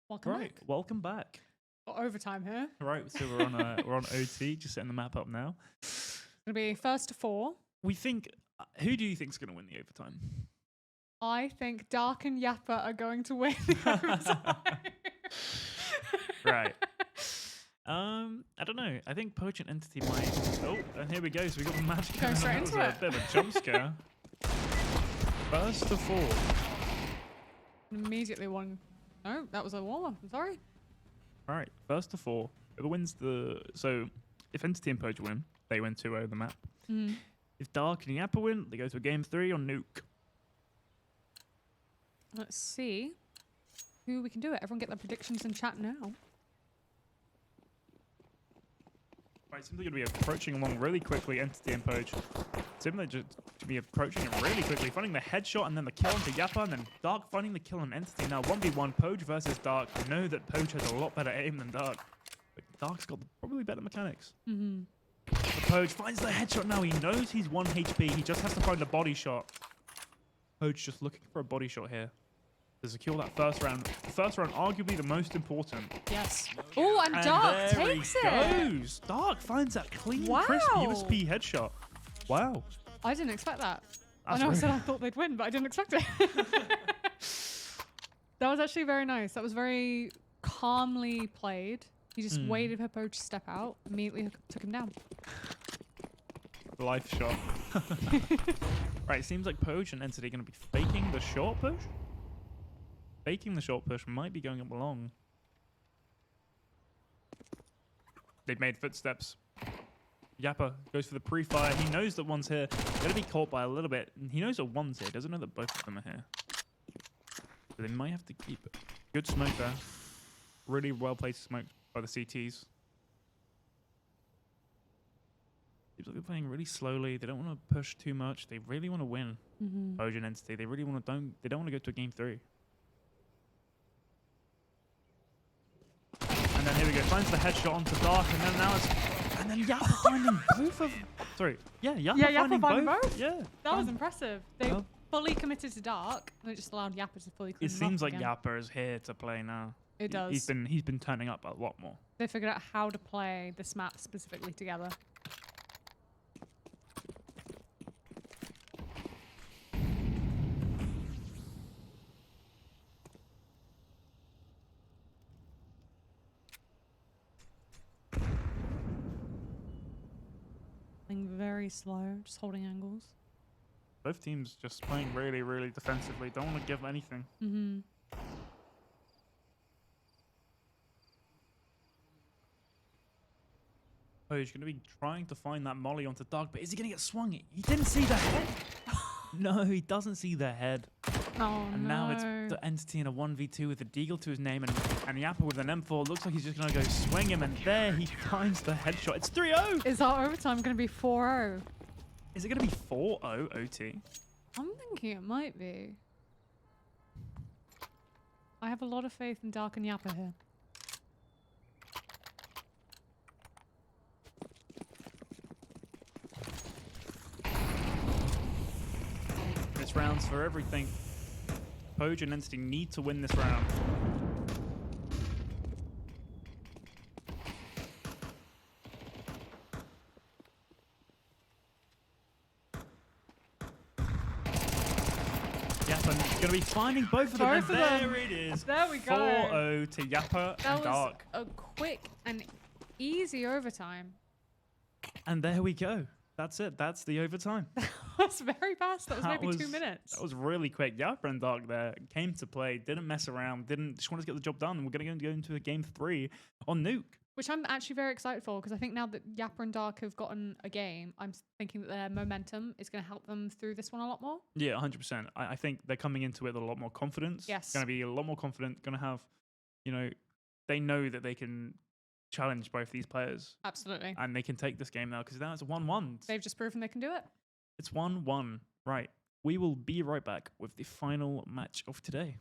Welcome Right, back. welcome back. Got overtime here. Right, so we're on OT, just setting the map up now. It's gonna be first to 4. We think. Who do you think's going to win the overtime? I think Dark and Yappa are going to win the overtime. Right. I don't know. I think Potent Entity might. Oh, and here we go. So we got the magic. Going straight That was into a it. bit of a jump scare. First to 4. Immediately won. No, that was a warmer. I'm sorry. All right, first to 4. Whoever wins the. So if Entity and Poach win, they win 2-0 the map. Mm. If Dark and Yappa win, they go to a game 3 on Nuke. Let's see who we can do it. Everyone get their predictions in chat now. Right, seems like going to be approaching along really quickly, Entity and Poach. Similar to be approaching it really quickly, finding the headshot and then the kill onto Yappa, and then Dark finding the kill on Entity. Now 1v1 Poach versus Dark. I know that Poach has a lot better aim than Dark, but Dark's got probably better mechanics. Mm-hmm. The Poach finds the headshot now. He knows he's 1 HP. He just has to find a body shot. Poach just looking for a body shot here to secure that first round. The first round, arguably the most important. Yes. Oh, and Dark there takes he it. goes. Dark finds that clean, Wow. crisp USP headshot. Wow. I didn't expect that. I That's know I very- said I thought they'd win, but I didn't expect it. That was actually very nice. That was very calmly played. He just waited for Poach to step out, immediately took him down. Life shot. Right, seems like Poach and Entity are going to be faking the short push. Faking the short push might be going up long. They've made footsteps. Yappa goes for the pre-fire. He knows that one's here. Going to be caught by a little bit. He knows that one's here. Doesn't know that both of them are here. So they might have to keep it. Good smoke there. Really well placed smoke by the CTs. Seems like they're playing really slowly. They don't want to push too much. They really want to win. Poach and Entity. They really want to They don't want to go to a game 3. And then here we go. Finds the headshot onto Dark, and then now it's. And then Yappa finding both of. Sorry. Yeah, Yappa Yeah, Yappa finding finding both. both? Yeah. That was impressive. They Well- fully committed to Dark, and it just allowed Yappa to fully clean It them seems up like again. Yappa is here to play now. It does. He's been turning up a lot more. They figured out how to play this map specifically together. Playing very slow, just holding angles. Both teams just playing really, really defensively. Don't want to give anything. Mm-hmm. Oh, he's going to be trying to find that molly onto Dark, but is he going to get swung? He didn't see the head. No, he doesn't see the head. Oh, And no. now it's the Entity in a 1v2 with a Deagle to his name, and Yappa with an M4. Looks like he's just going to go swing him, and there he finds the headshot. It's 3-0. Is our overtime going to be 4-0? Is it going to be 4-0 OT? I'm thinking it might be. I have a lot of faith in Dark and Yappa here. This round's for everything. Poach and Entity need to win this round. Yappa going to be finding both of them. Both and of there them. it is. There we go. 4-0 to Yappa That and was Dark. a quick and easy overtime. And there we go. That's it. That's the overtime. That's very fast. That was That maybe 2 was- minutes. That was really quick. Yappa and Dark there came to play, didn't mess around, just wanted to get the job done. We're going to go into a game 3 on Nuke. Which I'm actually very excited for, because I think now that Yappa and Dark have gotten a game, I'm thinking that their momentum is going to help them through this one a lot more. Yeah, 100%. I think they're coming into it with a lot more confidence. Yes. Going to be a lot more confident. Going to have, they know that they can challenge both these players Absolutely. and they can take this game now because now it's 1-1. They've just proven they can do it. It's 1-1. Right. We will be right back with the final match of today.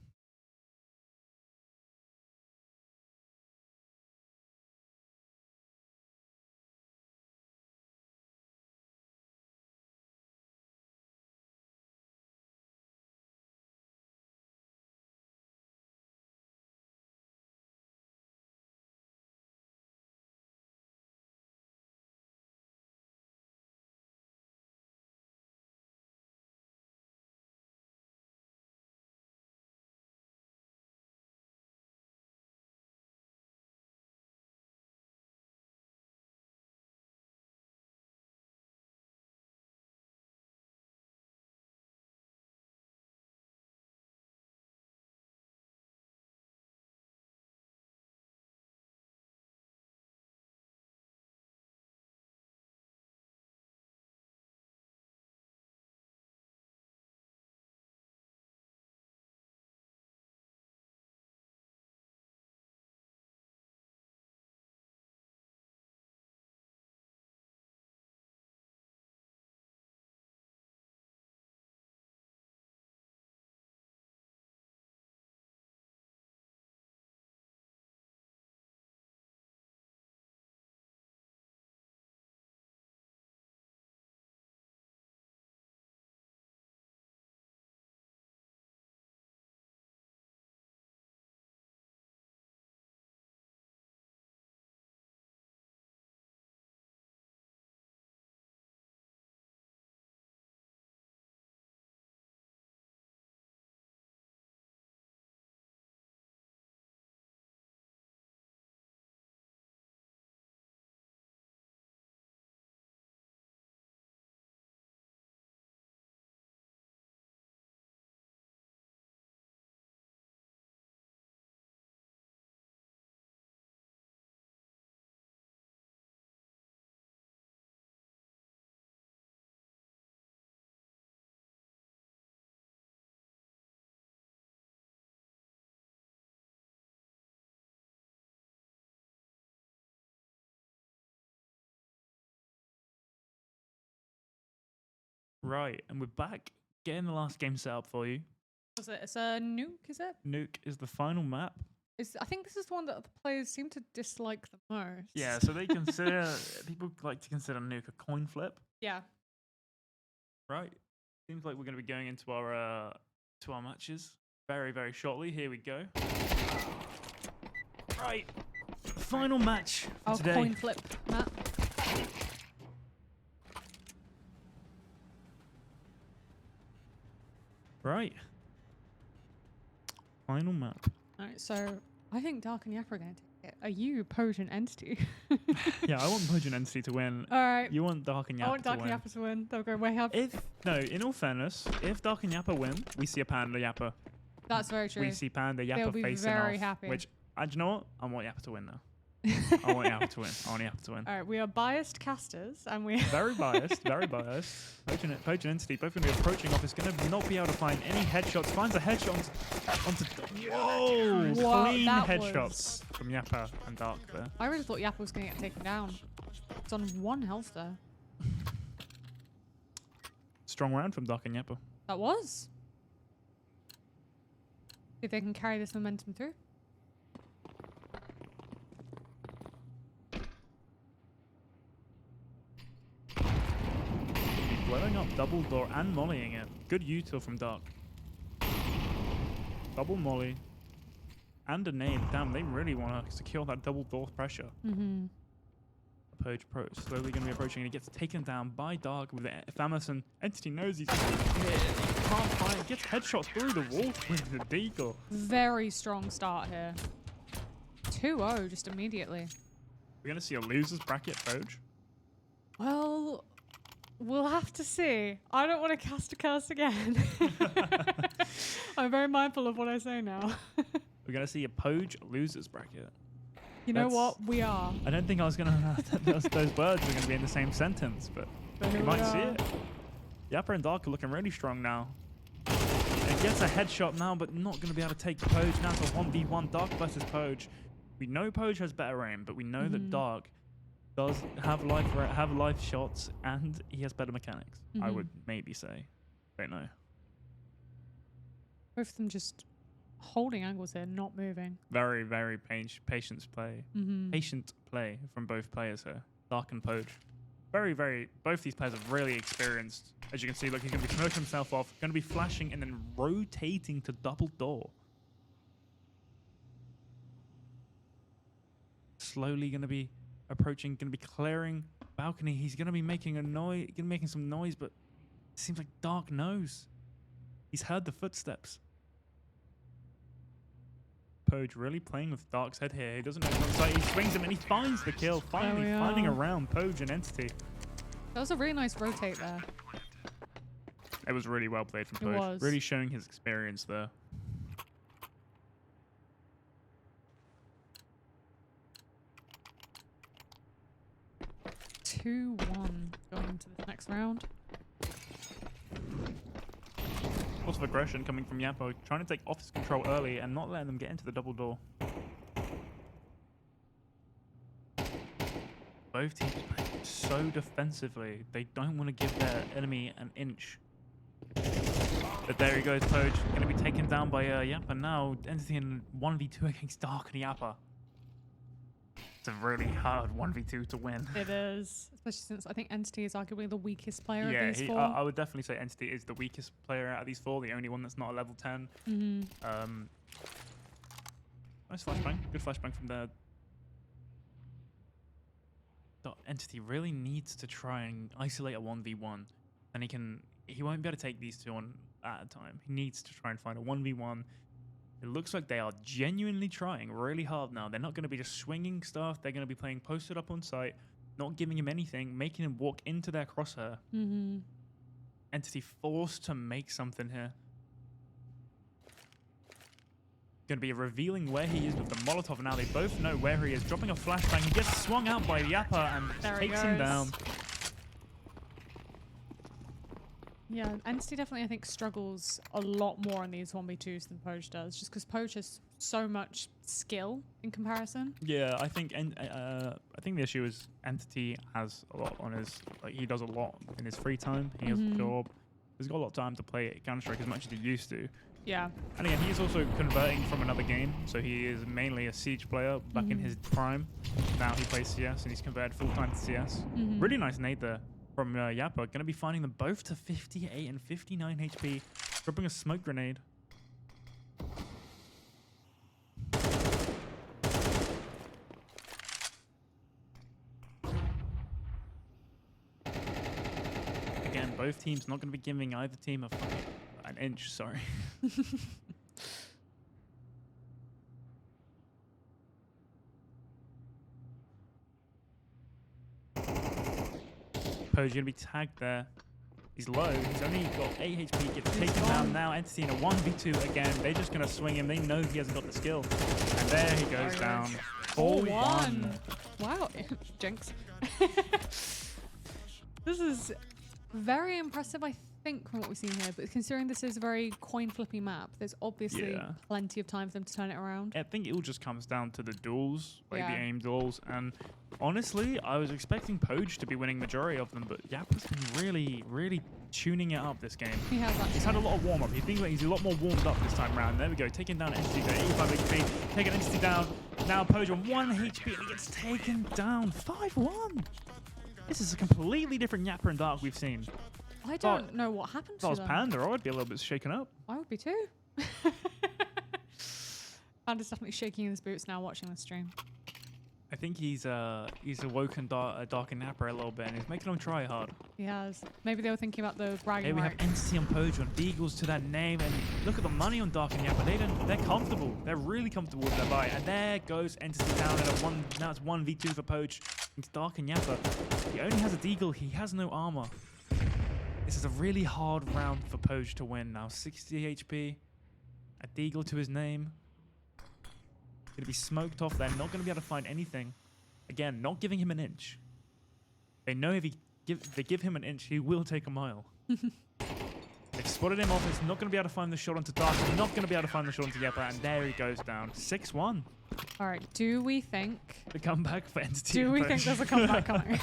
Right, and we're back getting the last game set up for you. Was it? It's a nuke, is it? Nuke is the final map. I think this is the one that the players seem to dislike the most. Yeah, so they consider people like to consider Nuke a coin flip, Yeah. right? Seems like we're going to be going into our matches very, very shortly. Here we go. Right, the final match for Oh, today. coin flip, Matt. Right, final map. All right, so I think Dark and Yappa are going to take it. Are you Potent Entity? Yeah, I want Potion Entity to win. All right. You want Dark and Yappa I want Dark to and win. Yappa to win. They'll go way up. In all fairness, if Dark and Yappa win, we see a Panda Yappa. That's very true. We see Panda They'll Yappa be facing very off. happy. Which, do you know what? I want Yappa to win now. I want Yappa to win. I want Yappa to win. All right, we are biased casters, and we. Very biased, very biased. Potion Entity, both going to be approaching off. Is going to not be able to find any headshots. Finds a headshot onto whoa! What? Clean That headshots was- from Yappa and Dark there. I really thought Yappa was going to get taken down. It's on 1 health there. Strong round from Dark and Yappa. That was. See if they can carry this momentum through. Blowing up double door and mollying it. Good util from Dark. Double molly. And a nade. Damn, they really want to secure that double door pressure. Mm-hmm. Poach Pro slowly going to be approaching and he gets taken down by Dark with it. If Amazon Entity knows he's hit, he can't find, gets headshots through the wall with the deagle. Very strong start here. 2-0 just immediately. We're going to see a losers bracket, Poach. Well, we'll have to see. I don't want to cast a curse again. I'm very mindful of what I say now. We're going to see a Poach losers bracket. You know That's- what? We are. I don't think I was going to, those words are going to be in the same sentence, but Here you we might are. see it. Yappa and Dark are looking really strong now. It gets a headshot now, but not going to be able to take Poach. Now it's a 1v1 Dark versus Poach. We know Poach has better aim, but we know that Dark does have life shots, and he has better mechanics. I would maybe say. Don't know. Both of them just holding angles here, not moving. Very, very patient play. Mm-hmm. Patient play from both players here. Dark and Poach. Very, very. Both these players are really experienced. As you can see, look, he's going to be promoting himself off, going to be flashing and then rotating to double door. Slowly going to be approaching, going to be clearing balcony. He's going to be making a noise, going to be making some noise, but it seems like Dark knows. He's heard the footsteps. Poach really playing with Dark's head here. He doesn't know what's on. He swings him and he finds the kill. Finally we finding are. around Poach and Entity. That was a really nice rotate there. It was really well played from It Poach. was. Really showing his experience there. Two, 2-1 going into this next round. Lots of aggression coming from Yappo, trying to take office control early and not letting them get into the double door. Both teams playing so defensively. They don't want to give their enemy an inch. But there he goes, Poach. Going to be taken down by Yappa now. Entity in 1v2 against Dark and Yappa. It's a really hard 1v2 to win. It is, especially since I think Entity is arguably the weakest player Yeah, of these four. I would definitely say Entity is the weakest player out of these four, the only one that's not a level 10. Mm-hmm. Nice flashbang. Good flashbang from there. The Entity really needs to try and isolate a 1v1. And he won't be able to take these two on at a time. He needs to try and find a 1v1. It looks like they are genuinely trying really hard now. They're not going to be just swinging stuff. They're going to be playing posted up on site, not giving him anything, making him walk into their crosshair. Mm-hmm. Entity forced to make something here. Going to be revealing where he is with the Molotov now. They both know where he is. Dropping a flashbang. He gets swung out by Yappa and There he takes him goes. down. Yeah, Entity definitely, I think, struggles a lot more on these 1v2s than Poach does, just because Poach has so much skill in comparison. Yeah, I think the issue is Entity has a lot on his he does a lot in his free time. He has a job. He's got a lot of time to play Counter-Strike as much as he used to. Yeah. And again, he's also converting from another game, so he is mainly a Siege player back in his prime. Now he plays CS and he's converted full-time to CS. Really nice nade there from Yappa. Going to be finding them both to 58 and 59 HP. Dropping a smoke grenade. Again, both teams not going to be giving either team an inch, sorry. Poe's going to be tagged there. He's low. He's only got 8 HP. Gets taken down now. Entity in a 1v2 again. They're just going to swing him. They know he hasn't got the skill. And there he goes down. 4-1. Wow. Jinx. This is very impressive, I think, from what we've seen here. But considering this is a very coin-flippy map, there's obviously plenty of time for them to turn it around. I think it all just comes down to the duels, the aim duels. And honestly, I was expecting Poge to be winning majority of them, but Yappa's been really, really tuning it up this game. He has actually. He's had a lot of warm-up. He's a lot more warmed up this time around. There we go, taking down Entity to 85 HP, taking Entity down. Now Poge on 1 HP, and he gets taken down. 5-1. This is a completely different Yappa and Dark we've seen. I don't know what happened to If I was them. Panda, I would be a little bit shaken up. I would be too. Panda's definitely shaking in his boots now watching the stream. I think he's awoken Dark and Yappa a little bit, and he's making him try hard. He has. Maybe they were thinking about the bragging Here we have rights. Entity on Poge on Beagles to that name, and look at the money on Dark and Yappa. They're comfortable. They're really comfortable with their buy. And there goes Entity down at now it's 1v2 for Poge. It's Dark and Yappa. He only has a Deagle. He has no armor. This is a really hard round for Poge to win now. 60 HP. A Deagle to his name. Going to be smoked off. They're not going to be able to find anything. Again, not giving him an inch. They know if they give him an inch, he will take a mile. They've spotted him off. He's not going to be able to find the shot onto Dark. He's not going to be able to find the shot onto Yappa. And there he goes down. 6-1. All right. Do we think... The comeback for Entity. Do we think there's a comeback coming?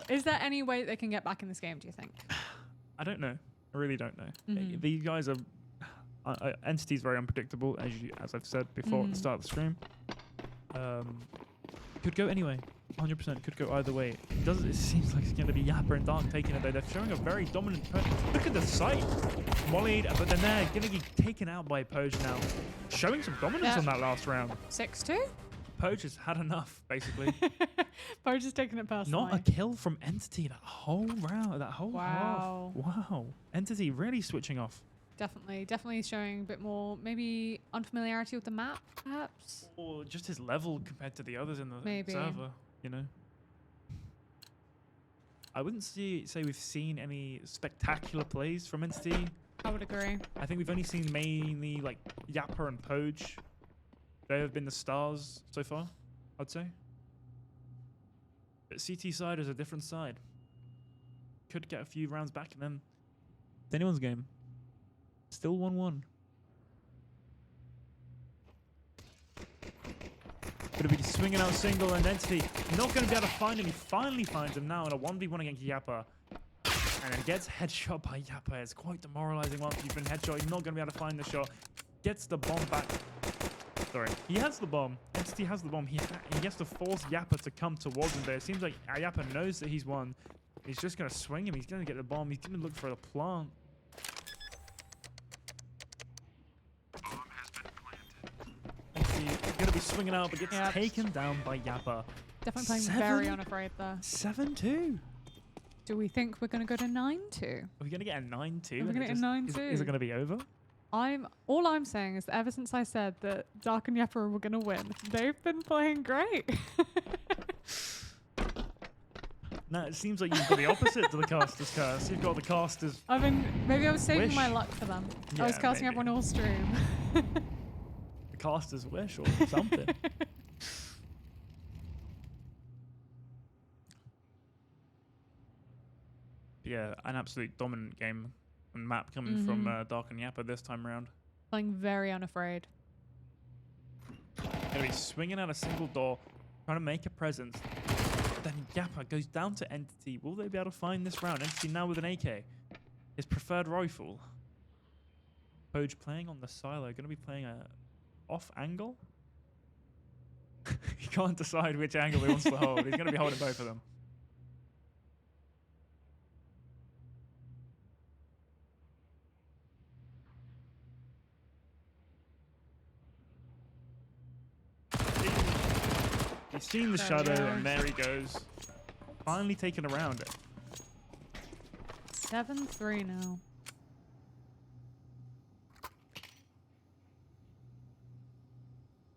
Is there any way they can get back in this game, do you think? I don't know. I really don't know. These guys are... Entity's very unpredictable, as I've said before at the start of the stream. Could go anyway. 100% could go either way. It seems like it's going to be Yappa and Dark taking it though. They're showing a very dominant... Look at the sight. Mollied, but then they're going to get taken out by Poge now. Showing some dominance on that last round. 6-2? Poge has had enough, basically. Poge is taking it personally. Not a kill from Entity that whole round, that whole half. Wow. Entity really switching off. Definitely showing a bit more, maybe unfamiliarity with the map, perhaps? Or just his level compared to the others in the Maybe. server, you know? I wouldn't say we've seen any spectacular plays from Entity. I would agree. I think we've only seen mainly like Yappa and Poge. They have been the stars so far, I'd say. But CT side is a different side. Could get a few rounds back and then it's anyone's game. Still 1-1. Gonna be swinging out single and Entity. Not gonna be able to find him. He finally finds him now in a 1v1 against Yappa. And then gets headshot by Yappa. It's quite demoralizing once you've been headshot. He's not gonna be able to find the shot. Gets the bomb back. Sorry. He has the bomb. Entity has the bomb. He has to force Yappa to come towards him there. It seems like Yappa knows that he's won. He's just gonna swing him. He's gonna get the bomb. He's gonna look for the plant. Going to be swinging out, but gets taken down by Yappa. Definitely playing very unafraid there. 7-2. Do we think we're going to go to 9-2? Are we going to get a 9-2? Are we going to get a 9-2? Is it going to be over? All I'm saying is that ever since I said that Dark and Yappa were going to win, they've been playing great. No, it seems like you've got the opposite to the caster's curse. You've got the caster's I mean, maybe I was saving my wish. luck for them. Yeah, I was casting maybe. everyone all stream. The caster's wish or something. Yeah, an absolute dominant game and map coming from Dark and Yappa this time around. Playing very unafraid. Gonna be swinging out a single door, trying to make a presence. Then Yappa goes down to Entity. Will they be able to find this round? Entity now with an AK. His preferred rifle. Poge playing on the silo. Gonna be playing a off angle. He can't decide which angle he wants to hold. He's gonna be holding both of them. He's seen the shadow, and there he goes. Finally taken around it. 7-3 now.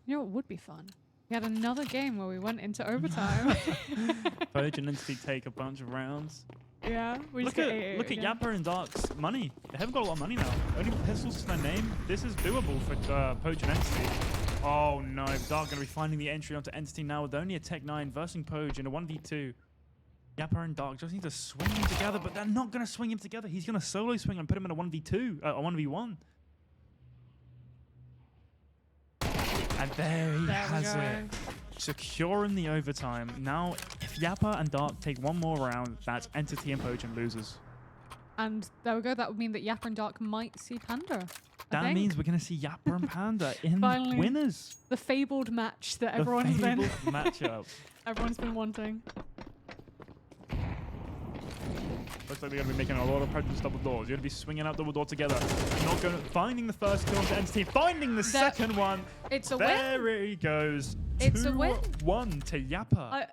You know what would be fun? We had another game where we went into overtime. Poge and Entity take a bunch of rounds. Yeah, we just Look get at 8-8 look at again. Yappa and Dark's money. They haven't got a lot of money now. Only pistols to their name. This is doable for Poge and Entity. Oh no, Dark gonna be finding the entry onto Entity now with only a Tech 9 versing Poge in a 1v2. Yappa and Dark just need to swing him together, but they're not gonna swing him together. He's gonna solo swing and put him in a 1v2, a 1v1. And there he has it. Securing the overtime. Now, if Yappa and Dark take one more round, that's Entity and Poge and losers. And there we go. That would mean that Yappa and Dark might see Panda. I That think. means we're going to see Yappa and Panda in Finally. winners. The fabled match that The everyone's been fabled matchup. everyone's been wanting. Looks like they're going to be making a lot of practice double doors. You're going to be swinging out double door together. Not going to finding the first kill onto Entity, finding the second one. It's a win. There he goes. It's a win. 2-1 to Yappa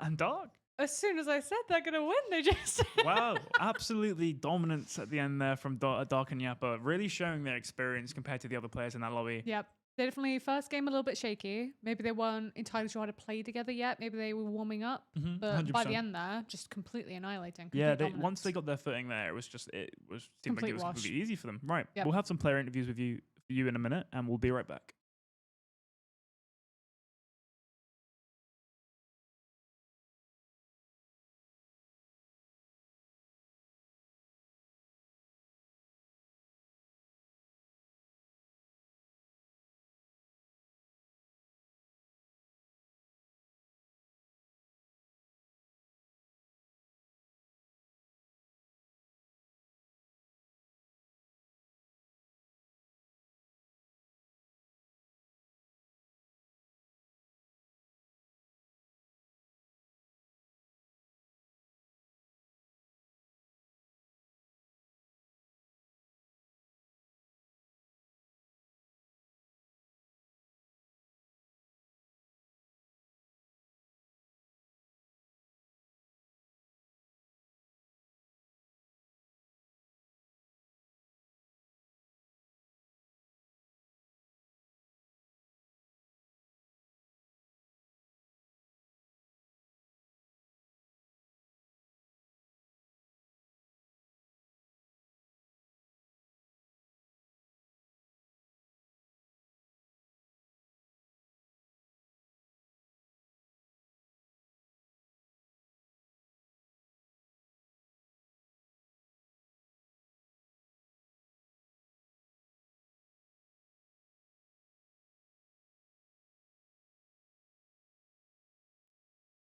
and Dark. As soon as I said they're gonna win, they just Wow, absolutely dominance at the end there from Dark and Yappa, really showing their experience compared to the other players in that lobby. Yep. They definitely first game a little bit shaky. Maybe they weren't entirely sure how to play together yet. Maybe they were warming up. But by the 100%. end there, just completely annihilating. Yeah, complete once they dominance. got their footing there, it was seemed like it Complete was wash. completely easy for them. Right, Yep. we'll have some player interviews with you in a minute, and we'll be right back.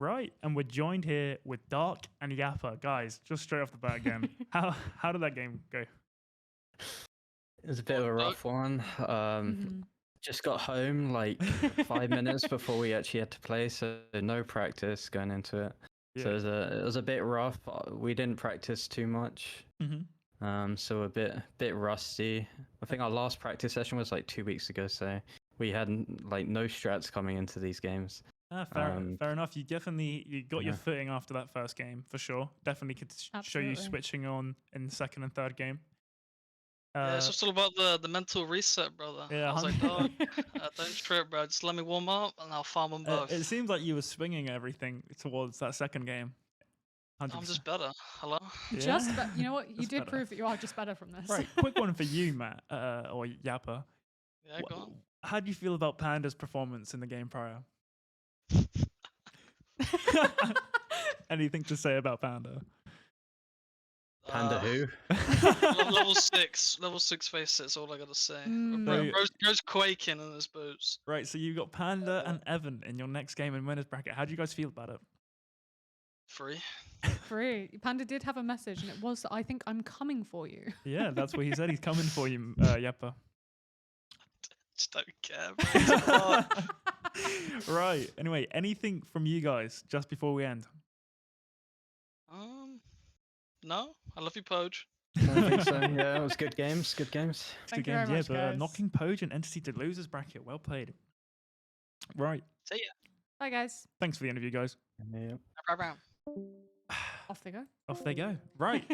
Right, and we're joined here with Dark and Yappa. Guys, just straight off the bat again, how did that game go? It was a bit of a rough one. Just got home like 5 minutes before we actually had to play, so no practice going into it. Yeah. So it was a bit rough. We didn't practice too much, so a bit rusty. I think our last practice session was like 2 weeks ago, so we had like no strats coming into these games. Fair enough. You got your footing after that first game for sure. Definitely could show you Absolutely. switching on in the second and third game. Yeah, it's just all about the mental reset, brother. Yeah, I was like, dog, don't trip, bro. Just let me warm up and I'll farm them both. It seems like you were swinging everything towards that second game. 100%. I'm just better. Hello? Just you know what? You Just did better. prove that you are just better from this. Right, quick one for you, Matt, or Yappa. Yeah, go on. How do you feel about Panda's performance in the game prior? Uh, Anything to say about Panda? Panda who? Level 6. Level 6 face, that's all I gotta say. Mm. Rose quaking in his boots. Right, so you got Panda and Evan in your next game in winners bracket. How do you guys feel about it? Free. Free. Panda did have a message, and it was, I think I'm coming for you. Yeah, that's what he said. He's coming for you, Yappa. Just don't care, bro. Right. Anyway, anything from you guys just before we end? No, I love you, Poge. I don't think so. Yeah, it was good games. Good games. Thank Good you very games, much, yeah, but guys. knocking Poge and Entity to losers bracket. Well played. Right. See ya. Bye, guys. Thanks for the interview, guys. Yeah. Bye-bye. Off they go. Off they go. Right.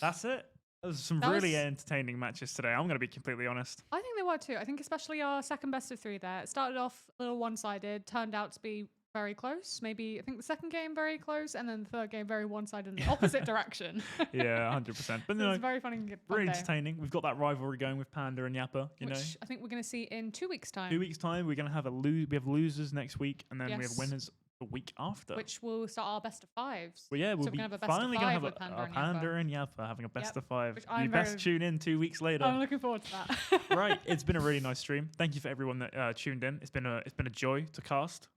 That's it. There's some That really was- entertaining matches today. I'm going to be completely honest. I think they were too. I think especially our second best of 3 there. It started off a little one-sided, turned out to be very close. Maybe I think the second game very close, and then the third game very one-sided in the opposite direction. Yeah, 100%. But So no, it's very funny. Fun really day, entertaining. We've got that rivalry going with Panda and Yappa. You know, which I think we're going to see in 2 weeks' time. 2 weeks time we're going to have we have losers next week, and then we have Yes. winners the week after. Which will start our best of 5s. Well, yeah, we'll so we're be gonna have a best of finally going to 5 have with a Panda and Panda Yappa. and Yappa having a best Yep. of 5. Which You I'm best very- tune in 2 weeks later. I'm looking forward to that. Right, it's been a really nice stream. Thank you for everyone that tuned in. It's been a joy to cast.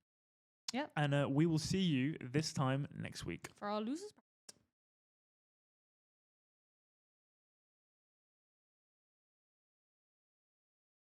Yep. And we will see you this time next week. For our losers